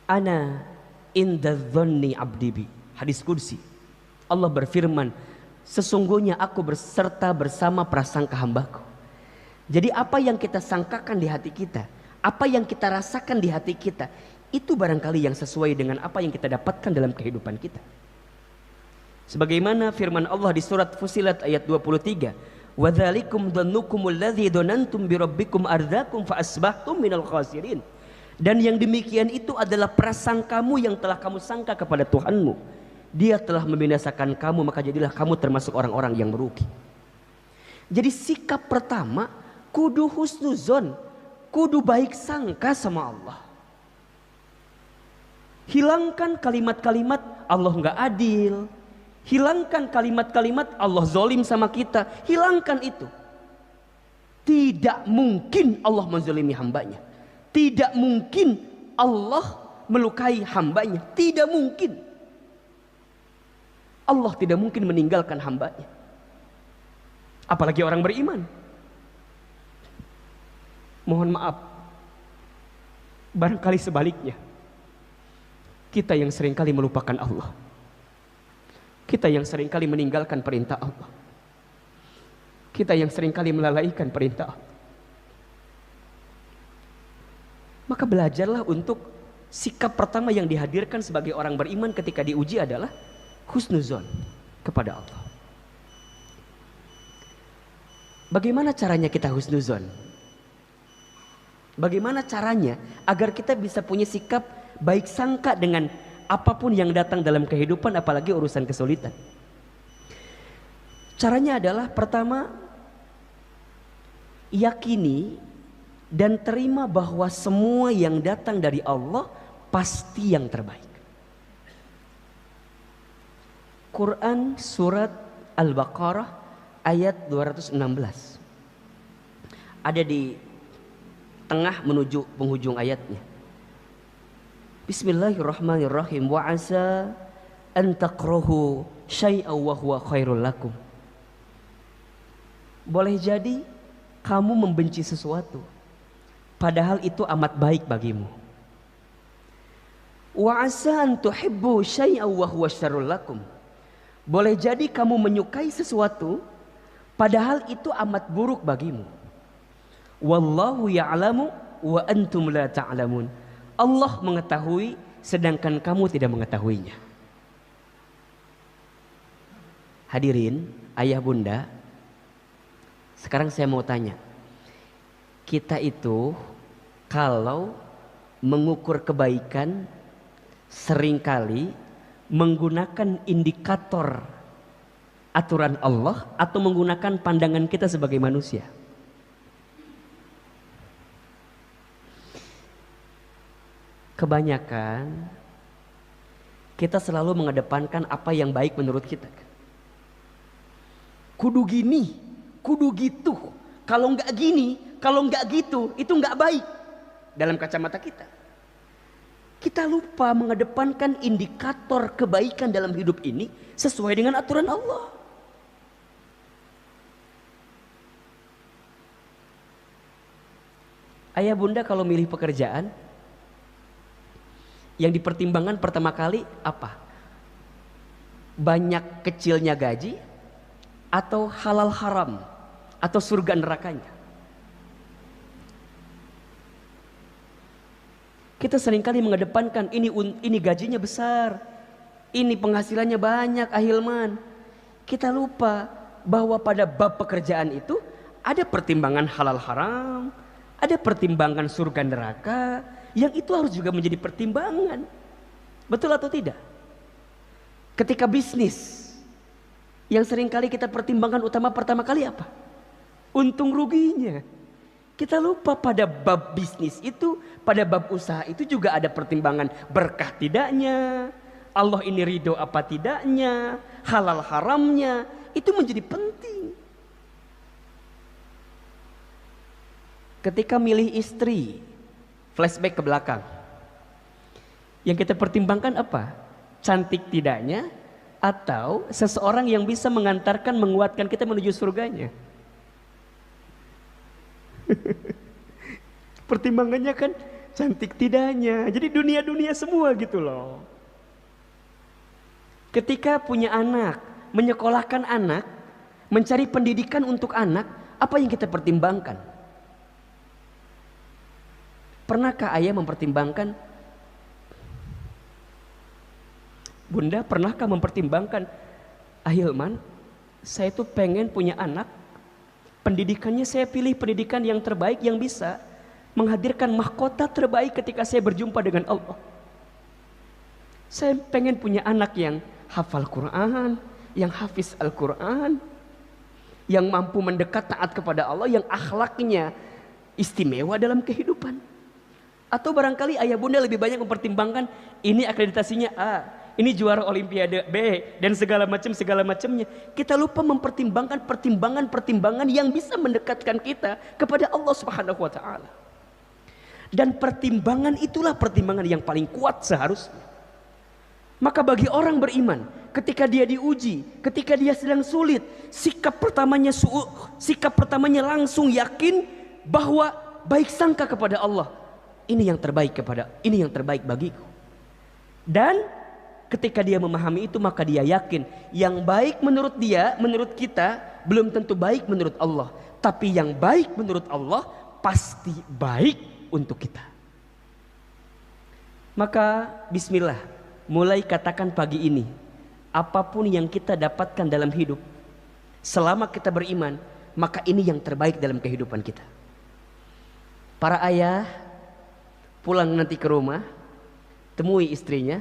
Ana inda dzanni abdi bi. Hadis qudsi. Allah berfirman, sesungguhnya aku berserta bersama prasangka hambaku. Jadi apa yang kita sangkakan di hati kita, apa yang kita rasakan di hati kita, itu barangkali yang sesuai dengan apa yang kita dapatkan dalam kehidupan kita. Sebagaimana firman Allah di surat Fussilat ayat 23, wa dzalikum dhannukumul ladzi dhanantum bi rabbikum ardzakum fa asbahtum minal khasirin. Dan yang demikian itu adalah prasangkamu yang telah kamu sangka kepada Tuhanmu. Dia telah membinasakan kamu, maka jadilah kamu termasuk orang-orang yang merugi. Jadi sikap pertama, kudu husnuzon, kudu baik sangka sama Allah. Hilangkan kalimat-kalimat Allah nggak adil, hilangkan kalimat-kalimat Allah zolim sama kita, hilangkan itu. Tidak mungkin Allah menzolimi hambanya. Tidak mungkin Allah melukai hambanya. Tidak mungkin. Allah tidak mungkin meninggalkan hambanya. Apalagi orang beriman. Mohon maaf, barangkali sebaliknya, kita yang seringkali melupakan Allah, kita yang seringkali meninggalkan perintah Allah, kita yang seringkali melalaikan perintah Allah. Maka belajarlah untuk sikap pertama yang dihadirkan sebagai orang beriman ketika diuji adalah husnuzon kepada Allah. Bagaimana caranya kita husnuzon? Bagaimana caranya agar kita bisa punya sikap baik sangka dengan apapun yang datang dalam kehidupan, apalagi urusan kesulitan? Caranya adalah pertama, yakini dan terima bahwa semua yang datang dari Allah pasti yang terbaik. Quran surat Al-Baqarah ayat 216. Ada di tengah menuju penghujung ayatnya. Bismillahirrahmanirrahim. Wa asa an takrahu syai'an wa huwa khairul lakum. Boleh jadi kamu membenci sesuatu, padahal itu amat baik bagimu. Wa asa an tuhibbu syai'an wa huwa syarrul lakum. Boleh jadi kamu menyukai sesuatu, padahal itu amat buruk bagimu. Wallahu ya'lamu wa antum la ta'lamun. Allah mengetahui sedangkan kamu tidak mengetahuinya. Hadirin, ayah bunda, sekarang saya mau tanya. Kita itu kalau mengukur kebaikan seringkali menggunakan indikator aturan Allah atau menggunakan pandangan kita sebagai manusia. Kebanyakan kita selalu mengedepankan apa yang baik menurut kita. kudu gini, kudu gitu. Kalau nggak gini, kalau nggak gitu, itu nggak baik dalam kacamata kita. Kita lupa mengedepankan indikator kebaikan dalam hidup ini sesuai dengan aturan Allah. Ayah bunda kalau milih pekerjaan, yang dipertimbangkan pertama kali apa? Banyak kecilnya gaji atau halal haram atau surga nerakanya. Kita seringkali mengedepankan ini gajinya besar, ini penghasilannya banyak, ahilman. Kita lupa bahwa pada bab pekerjaan itu ada pertimbangan halal haram, ada pertimbangan surga neraka, yang itu harus juga menjadi pertimbangan. Betul atau tidak? Ketika bisnis, yang seringkali kita pertimbangkan pertama kali apa? Untung ruginya. Kita lupa pada bab bisnis itu, pada bab usaha itu juga ada pertimbangan berkah tidaknya, Allah ini ridho apa tidaknya, halal haramnya, itu menjadi penting. Ketika milih istri, flashback ke belakang, yang kita pertimbangkan apa? Cantik tidaknya, atau seseorang yang bisa mengantarkan, menguatkan kita menuju surganya. Pertimbangannya kan cantik tidaknya, jadi dunia-dunia semua gitu loh. Ketika punya anak, menyekolahkan anak, mencari pendidikan untuk anak, apa yang kita pertimbangkan? Pernahkah ayah mempertimbangkan? Bunda, pernahkah mempertimbangkan? Ahilman, saya tuh pengen punya anak, pendidikannya saya pilih pendidikan yang terbaik, yang bisa menghadirkan mahkota terbaik ketika saya berjumpa dengan Allah. Saya pengen punya anak yang hafal Quran, yang hafiz Al-Quran, yang mampu mendekat taat kepada Allah, yang akhlaknya istimewa dalam kehidupan. Atau barangkali ayah bunda lebih banyak mempertimbangkan ini akreditasinya A, ini juara olimpiade B, dan segala macamnya. Kita lupa mempertimbangkan pertimbangan yang bisa mendekatkan kita kepada Allah Subhanahu wa taala. Dan pertimbangan itulah pertimbangan yang paling kuat seharusnya. Maka bagi orang beriman, ketika dia diuji, ketika dia sedang sulit, sikap pertamanya langsung yakin bahwa baik sangka kepada Allah. Ini yang terbaik bagiku. Dan ketika dia memahami itu, maka dia yakin yang baik menurut dia, menurut kita belum tentu baik menurut Allah, tapi yang baik menurut Allah pasti baik untuk kita. Maka bismillah, mulai katakan pagi ini, apapun yang kita dapatkan dalam hidup, selama kita beriman, maka ini yang terbaik dalam kehidupan kita. Para ayah pulang nanti ke rumah, temui istrinya,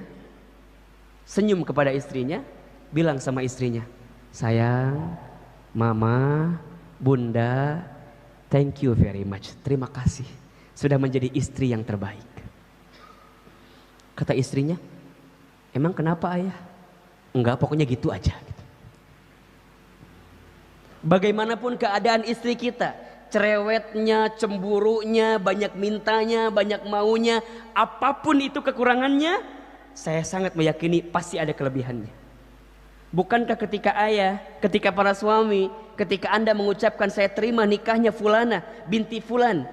senyum kepada istrinya, bilang sama istrinya, sayang, mama, bunda, thank you very much, terima kasih sudah menjadi istri yang terbaik. Kata istrinya, emang kenapa ayah? Enggak, pokoknya gitu aja. Bagaimanapun keadaan istri kita, cerewetnya, cemburunya, banyak mintanya, banyak maunya, apapun itu kekurangannya, saya sangat meyakini pasti ada kelebihannya. Bukankah ketika para suami, ketika Anda mengucapkan saya terima nikahnya fulana binti fulan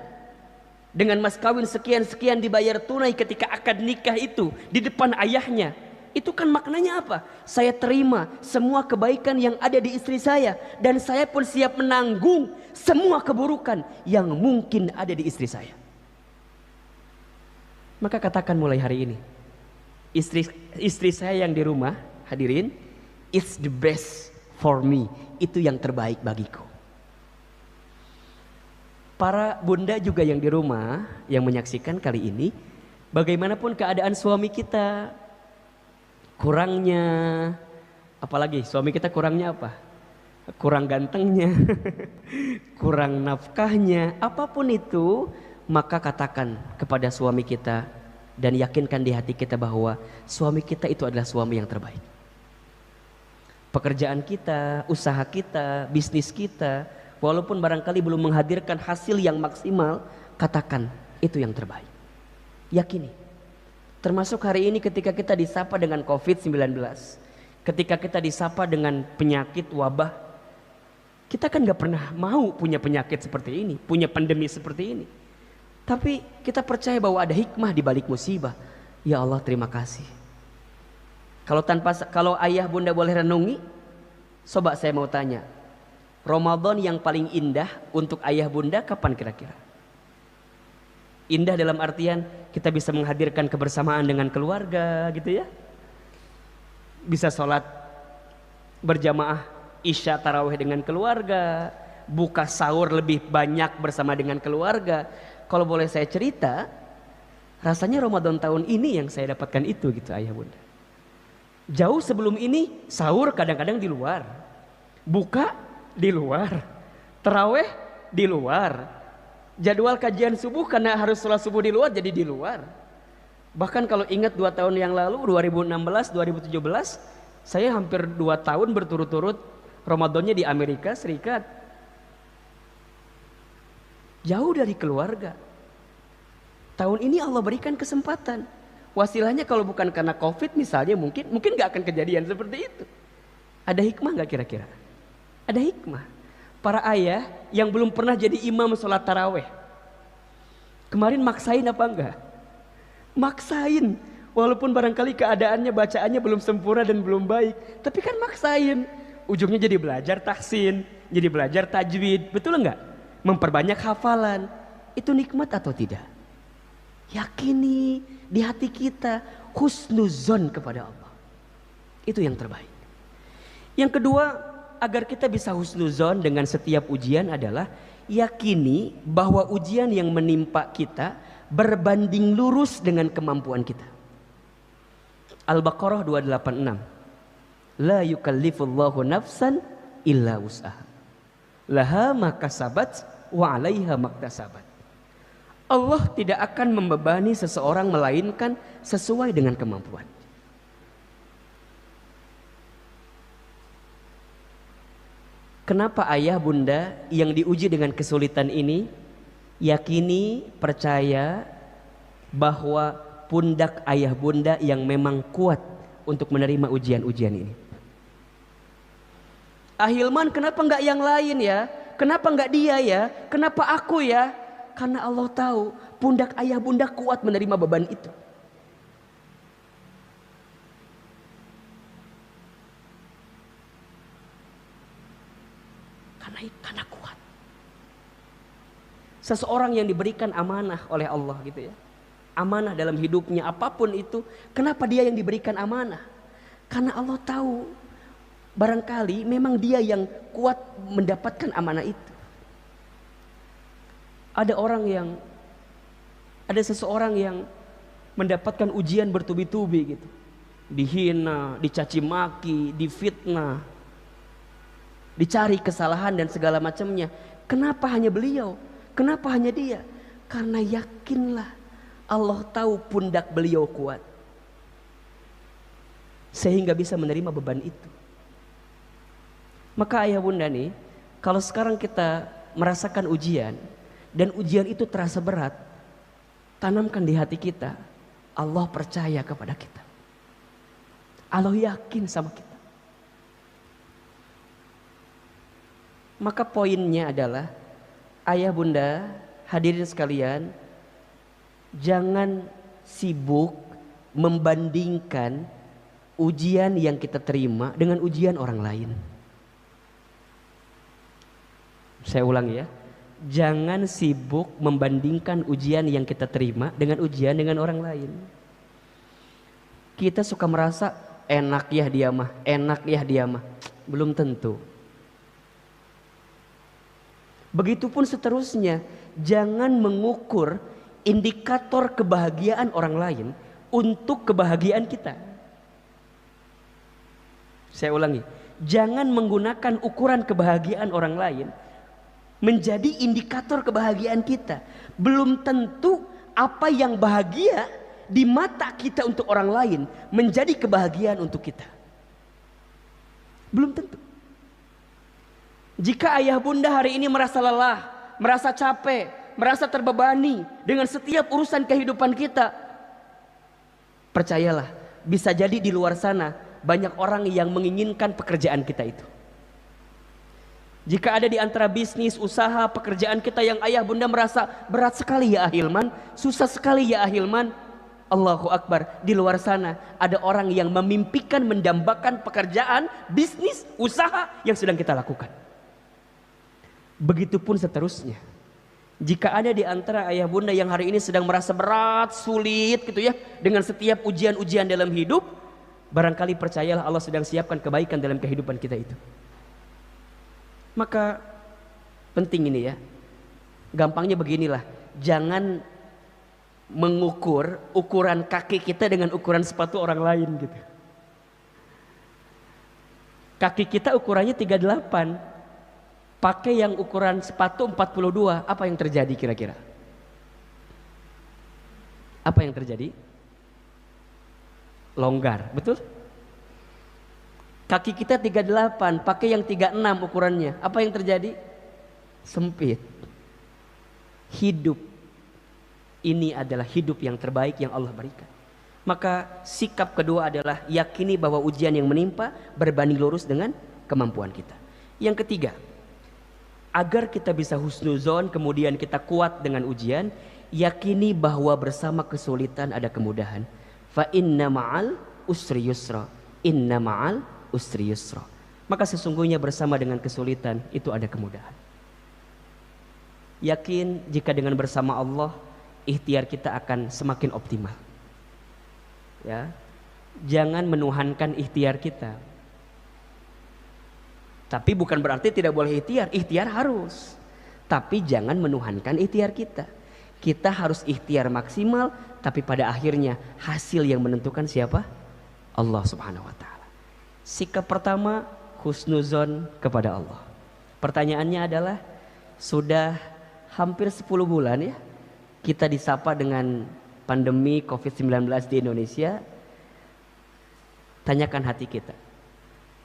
dengan mas kawin sekian-sekian dibayar tunai ketika akad nikah itu di depan ayahnya, itu kan maknanya apa? Saya terima semua kebaikan yang ada di istri saya, dan saya pun siap menanggung semua keburukan yang mungkin ada di istri saya. Maka katakan mulai hari ini, istri saya yang di rumah, hadirin, it's the best for me, itu yang terbaik bagiku. Para bunda juga yang di rumah yang menyaksikan kali ini, bagaimanapun keadaan suami kita, kurangnya, apalagi suami kita kurangnya apa? Kurang gantengnya, kurang nafkahnya, apapun itu, maka katakan kepada suami kita dan yakinkan di hati kita bahwa suami kita itu adalah suami yang terbaik. pekerjaan kita, usaha kita, bisnis kita, walaupun barangkali belum menghadirkan hasil yang maksimal, katakan itu yang terbaik. Yakini. Termasuk hari ini ketika kita disapa dengan COVID-19, ketika kita disapa dengan penyakit wabah, kita kan gak pernah mau punya penyakit seperti ini, punya pandemi seperti ini. Tapi kita percaya bahwa ada hikmah di balik musibah. Ya Allah, terima kasih. Kalau ayah bunda boleh renungi, coba saya mau tanya, Ramadan yang paling indah untuk ayah bunda kapan kira-kira? Indah dalam artian kita bisa menghadirkan kebersamaan dengan keluarga gitu ya. Bisa sholat berjamaah isya tarawih dengan keluarga, buka sahur lebih banyak bersama dengan keluarga. Kalau boleh saya cerita, rasanya Ramadan tahun ini yang saya dapatkan itu gitu ayah bunda. Jauh sebelum ini sahur kadang-kadang di luar, buka di luar, tarawih di luar, jadwal kajian subuh karena harus sholat subuh di luar jadi di luar. Bahkan kalau ingat 2 tahun yang lalu 2016, 2017 saya hampir 2 tahun berturut-turut Ramadannya di Amerika Serikat, jauh dari keluarga. Tahun ini Allah berikan kesempatan. Wasilahnya kalau bukan karena COVID misalnya mungkin gak akan kejadian seperti itu. Ada hikmah gak kira-kira? Ada hikmah. Para ayah yang belum pernah jadi imam sholat taraweh, kemarin maksain apa enggak? Maksain. Walaupun barangkali keadaannya bacaannya belum sempurna dan belum baik, tapi kan maksain. Ujungnya jadi belajar tahsin, jadi belajar tajwid, betul enggak? Memperbanyak hafalan. Itu nikmat atau tidak? Yakini di hati kita husnuzon kepada Allah. Itu yang terbaik. Yang kedua, agar kita bisa husnuzon dengan setiap ujian adalah yakini bahwa ujian yang menimpa kita berbanding lurus dengan kemampuan kita. Al-Baqarah 286. La yukallifullahu nafsan illa wus'aha. Laha ma kasabat wa 'alaiha maktasabat. Allah tidak akan membebani seseorang melainkan sesuai dengan kemampuan. Kenapa ayah bunda yang diuji dengan kesulitan ini yakini, percaya bahwa pundak ayah bunda yang memang kuat untuk menerima ujian-ujian ini. Ahilman, kenapa enggak yang lain ya? Kenapa enggak dia ya? Kenapa aku ya? Karena Allah tahu pundak ayah bunda kuat menerima beban itu. Karena kuat. Seseorang yang diberikan amanah oleh Allah gitu ya. Amanah dalam hidupnya apapun itu. Kenapa dia yang diberikan amanah? Karena Allah tahu barangkali memang dia yang kuat mendapatkan amanah itu. Ada seseorang yang mendapatkan ujian bertubi-tubi gitu. Dihina, dicaci maki, difitnah, dicari kesalahan dan segala macamnya. Kenapa hanya beliau? Kenapa hanya dia? Karena yakinlah Allah tahu pundak beliau kuat, sehingga bisa menerima beban itu. Maka ayah bunda nih, kalau sekarang kita merasakan ujian dan ujian itu terasa berat, tanamkan di hati kita, Allah percaya kepada kita. Allah yakin sama kita. Maka poinnya adalah, ayah bunda, hadirin sekalian, jangan sibuk membandingkan ujian yang kita terima dengan ujian orang lain. Saya ulangi ya. Jangan sibuk membandingkan ujian yang kita terima dengan ujian dengan orang lain. Kita suka merasa enak ya dia mah, enak ya dia mah. Belum tentu. Begitupun seterusnya, jangan mengukur indikator kebahagiaan orang lain untuk kebahagiaan kita. Saya ulangi, jangan menggunakan ukuran kebahagiaan orang lain menjadi indikator kebahagiaan kita. Belum tentu apa yang bahagia di mata kita untuk orang lain menjadi kebahagiaan untuk kita. Belum tentu. Jika ayah bunda hari ini merasa lelah, merasa capek, merasa terbebani dengan setiap urusan kehidupan kita, percayalah, bisa jadi di luar sana banyak orang yang menginginkan pekerjaan kita itu. Jika ada di antara bisnis, usaha, pekerjaan kita yang ayah bunda merasa berat sekali ya Ahilman, susah sekali ya Ahilman, Allahu Akbar, di luar sana ada orang yang memimpikan, mendambakan pekerjaan, bisnis, usaha yang sedang kita lakukan. Begitupun seterusnya. Jika ada di antara ayah bunda yang hari ini sedang merasa berat, sulit gitu ya, dengan setiap ujian-ujian dalam hidup, barangkali percayalah Allah sedang siapkan kebaikan dalam kehidupan kita itu. Maka penting ini ya, gampangnya beginilah, jangan mengukur ukuran kaki kita dengan ukuran sepatu orang lain gitu. Kaki kita ukurannya 38, pakai yang ukuran sepatu 42, apa yang terjadi kira-kira? Apa yang terjadi? Longgar, betul? Kaki kita 38, pakai yang 36 ukurannya. Apa yang terjadi? Sempit. Hidup ini adalah hidup yang terbaik yang Allah berikan. Maka sikap kedua adalah yakini bahwa ujian yang menimpa berbanding lurus dengan kemampuan kita. Yang ketiga, agar kita bisa husnuzon, kemudian kita kuat dengan ujian, yakini bahwa bersama kesulitan ada kemudahan. Fa inna ma'al usri yusra. Inna ma'al usri yusra. Maka sesungguhnya bersama dengan kesulitan itu ada kemudahan. Yakin jika dengan bersama Allah, ikhtiar kita akan semakin optimal. Ya, jangan menuhankan ikhtiar kita. Tapi bukan berarti tidak boleh ikhtiar. Ikhtiar harus. Tapi jangan menuhankan ikhtiar kita. Kita harus ikhtiar maksimal, tapi pada akhirnya hasil yang menentukan siapa? Allah Subhanahu wa taala. Sikap pertama, husnuzon kepada Allah. Pertanyaannya adalah, sudah hampir 10 bulan ya kita disapa dengan pandemi COVID-19 di Indonesia. Tanyakan hati kita,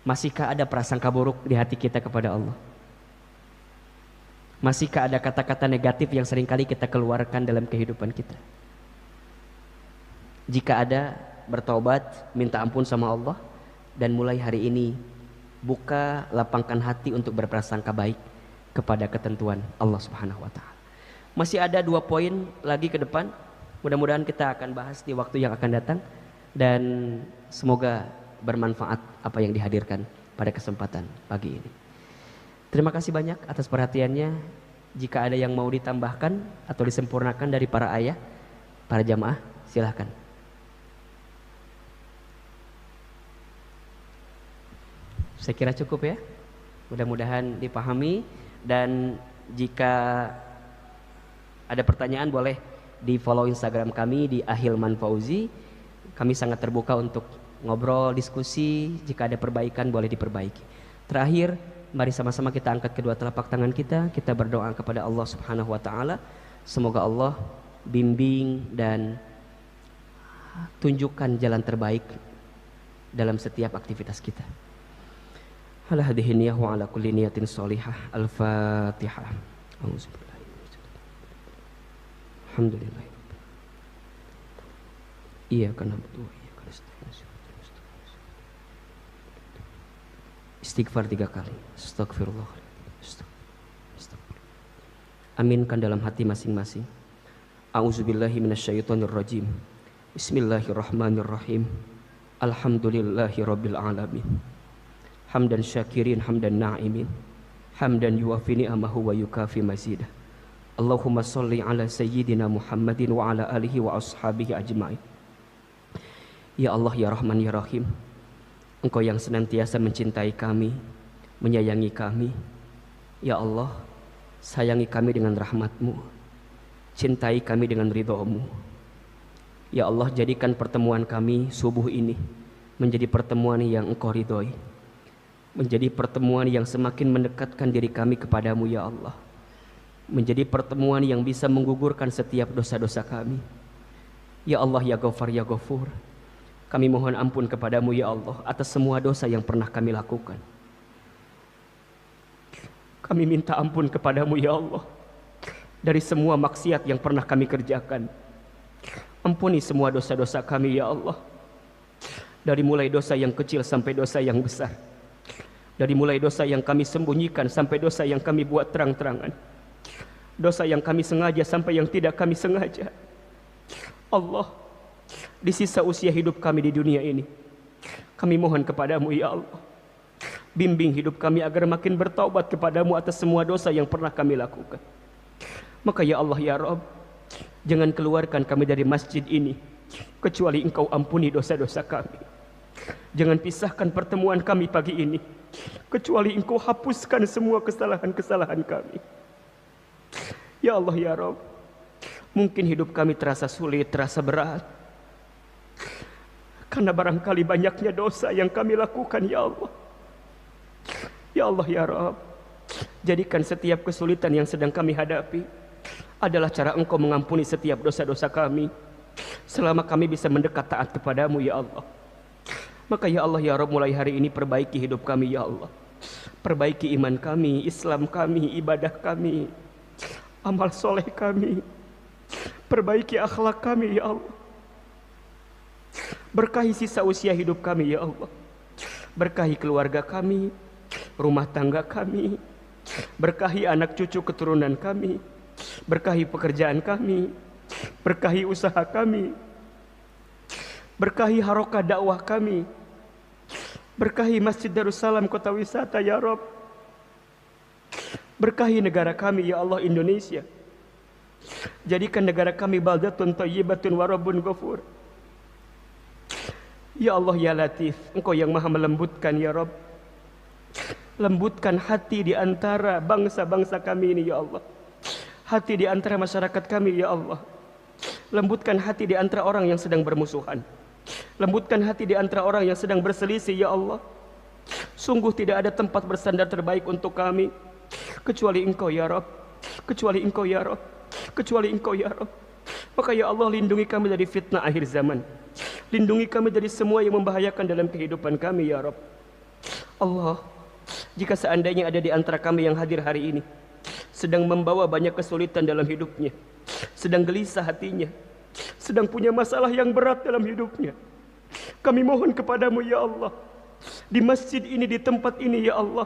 masihkah ada prasangka buruk di hati kita kepada Allah? Masihkah ada kata-kata negatif yang seringkali kita keluarkan dalam kehidupan kita? Jika ada, bertobat, minta ampun sama Allah, dan mulai hari ini buka, lapangkan hati untuk berprasangka baik kepada ketentuan Allah Subhanahu wa taala. Masih ada 2 poin lagi ke depan. Mudah-mudahan kita akan bahas di waktu yang akan datang, dan semoga bermanfaat apa yang dihadirkan pada kesempatan pagi ini. Terima kasih banyak atas perhatiannya. Jika ada yang mau ditambahkan atau disempurnakan dari para ayah, para jamaah, silahkan. Saya kira cukup ya. Mudah-mudahan dipahami, dan jika ada pertanyaan boleh di follow Instagram kami di Ahilman Fauzi. Kami sangat terbuka untuk ngobrol, diskusi. Jika ada perbaikan boleh diperbaiki. Terakhir, mari sama-sama kita angkat kedua telapak tangan kita. Kita berdoa kepada Allah Subhanahu wa taala. Semoga Allah bimbing dan tunjukkan jalan terbaik dalam setiap aktivitas kita. Ala hadhihi niyyah wa ala kulli niyatin sholihah. Al-Fatihah. Alhamdulillah. Iyyaka na'budu wa iyyaka nasta'in. Istighfar 3 kali. Astagfirullah. Aminkan dalam hati masing-masing. A'udzubillahi minasyaitonir rajim. Bismillahirrahmanirrahim. Alhamdulillahi rabbil alamin. Hamdan syakirin, hamdan na'imin, hamdan yuwafi ni'amahu wa yukafi mazidah. Allahumma salli ala sayyidina Muhammadin wa ala alihi wa ashabihi ajma'in. Ya Allah, ya Rahman, ya Rahim, Engkau yang senantiasa mencintai kami, menyayangi kami. Ya Allah, sayangi kami dengan rahmat-Mu, cintai kami dengan ridha-Mu. Ya Allah, jadikan pertemuan kami subuh ini menjadi pertemuan yang Engkau ridhoi, menjadi pertemuan yang semakin mendekatkan diri kami kepadamu ya Allah, menjadi pertemuan yang bisa menggugurkan setiap dosa-dosa kami. Ya Allah, ya Ghafar, ya Ghafur, kami mohon ampun kepadamu ya Allah atas semua dosa yang pernah kami lakukan. Kami minta ampun kepadamu ya Allah dari semua maksiat yang pernah kami kerjakan. Ampuni semua dosa-dosa kami ya Allah, dari mulai dosa yang kecil sampai dosa yang besar, dari mulai dosa yang kami sembunyikan sampai dosa yang kami buat terang-terangan, dosa yang kami sengaja sampai yang tidak kami sengaja. Allah, di sisa usia hidup kami di dunia ini, kami mohon kepadamu ya Allah, bimbing hidup kami agar makin bertaubat kepadamu atas semua dosa yang pernah kami lakukan. Maka ya Allah ya Rabb, jangan keluarkan kami dari masjid ini kecuali Engkau ampuni dosa-dosa kami. Jangan pisahkan pertemuan kami pagi ini kecuali Engkau hapuskan semua kesalahan-kesalahan kami. Ya Allah ya Rabb, mungkin hidup kami terasa sulit, terasa berat, karena barangkali banyaknya dosa yang kami lakukan ya Allah. Ya Allah ya Rabb, jadikan setiap kesulitan yang sedang kami hadapi adalah cara Engkau mengampuni setiap dosa-dosa kami, selama kami bisa mendekat taat kepadamu ya Allah. Maka ya Allah ya Rabb, mulai hari ini perbaiki hidup kami ya Allah. Perbaiki iman kami, Islam kami, ibadah kami, amal soleh kami. Perbaiki akhlak kami ya Allah. Berkahi sisa usia hidup kami ya Allah. Berkahi keluarga kami, rumah tangga kami. Berkahi anak cucu keturunan kami. Berkahi pekerjaan kami. Berkahi usaha kami. Berkahi harokah dakwah kami. Berkahi Masjid Darussalam Kota Wisata ya Rabb. Berkahi negara kami ya Allah, Indonesia. Jadikan negara kami baldatun thayyibatun wa rabbun ghafur. Ya Allah ya Latif, Engkau yang maha melembutkan ya Rabb. Lembutkan hati di antara bangsa-bangsa kami ini ya Allah. Hati di antara masyarakat kami ya Allah. Lembutkan hati di antara orang yang sedang bermusuhan. Lembutkan hati di antara orang yang sedang berselisih ya Allah. Sungguh tidak ada tempat bersandar terbaik untuk kami kecuali Engkau ya Rabb. Kecuali Engkau ya Rabb. Kecuali Engkau ya Rabb. Maka ya Allah, lindungi kami dari fitnah akhir zaman. Lindungi kami dari semua yang membahayakan dalam kehidupan kami ya Rabb. Allah, jika seandainya ada di antara kami yang hadir hari ini sedang membawa banyak kesulitan dalam hidupnya, sedang gelisah hatinya, sedang punya masalah yang berat dalam hidupnya, kami mohon kepadamu ya Allah, di masjid ini, di tempat ini ya Allah,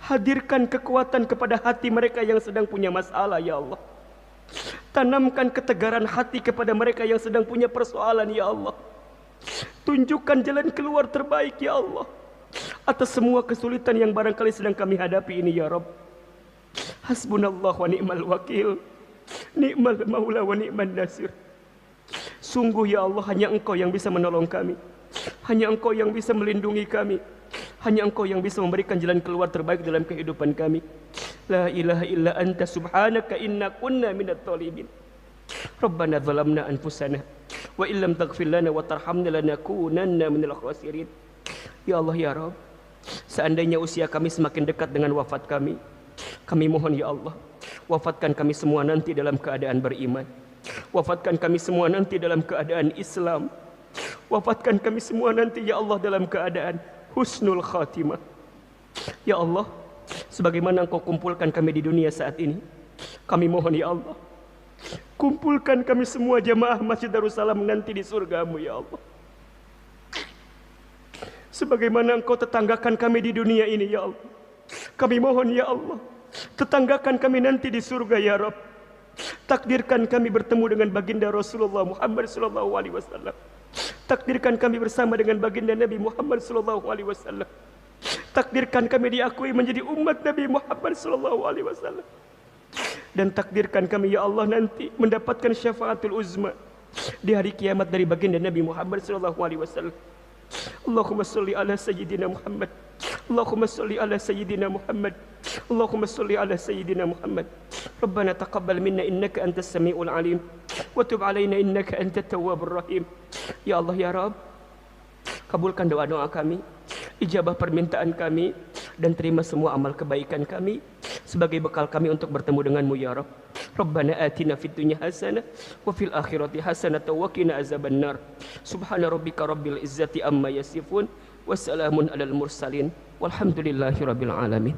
hadirkan kekuatan kepada hati mereka yang sedang punya masalah ya Allah. Tanamkan ketegaran hati kepada mereka yang sedang punya persoalan ya Allah. Tunjukkan jalan keluar terbaik ya Allah atas semua kesulitan yang barangkali sedang kami hadapi ini ya Rabb. Hasbunallah wa ni'mal wakil, ni'mal maula wa ni'man nasir. Sungguh ya Allah, hanya Engkau yang bisa menolong kami, hanya Engkau yang bisa melindungi kami, hanya Engkau yang bisa memberikan jalan keluar terbaik dalam kehidupan kami. La ilaha illa anta subhanaka inna kunna minat thalibin. Rabbana zalamna anfusana wa illam taghfir lana wa tarhamna lanakunanna minal khasirin. Ya Allah ya Rabb, seandainya usia kami semakin dekat dengan wafat kami mohon ya Allah, wafatkan kami semua nanti dalam keadaan beriman. Wafatkan kami semua nanti dalam keadaan Islam. Wafatkan kami semua nanti ya Allah dalam keadaan husnul khatimah. Ya Allah, sebagaimana Engkau kumpulkan kami di dunia saat ini, kami mohon ya Allah, kumpulkan kami semua jamaah Masjid Darussalam nanti di surga-Mu ya Allah. Sebagaimana Engkau tetanggakan kami di dunia ini ya Allah, kami mohon ya Allah, tetanggakan kami nanti di surga ya Rabb. Takdirkan kami bertemu dengan baginda Rasulullah Muhammad sallallahu alaihi wasallam. Takdirkan kami bersama dengan baginda Nabi Muhammad sallallahu alaihi wasallam. Takdirkan kami diakui menjadi umat Nabi Muhammad sallallahu alaihi wasallam. Dan takdirkan kami ya Allah nanti mendapatkan syafaatul uzma di hari kiamat dari baginda Nabi Muhammad sallallahu alaihi wasallam. Allahumma shalli ala sayyidina Muhammad. Allahumma shalli ala sayyidina Muhammad. Allahumma shalli ala sayyidina Muhammad. Rabbana taqabbal minna innaka antas samiul alim wa tub alaina innaka antat tawwabur rahim. Ya Allah ya Rabb, kabulkan doa-doa kami, ijabah permintaan kami, dan terima semua amal kebaikan kami sebagai bekal kami untuk bertemu denganmu ya Rabb. Rabbana atina fid dunya hasanah wa fil akhirati hasanah wa qina azabannar. Subhana rabbika rabbil izzati amma yasifun wa salamun alal mursalin walhamdulillahi rabbil alamin.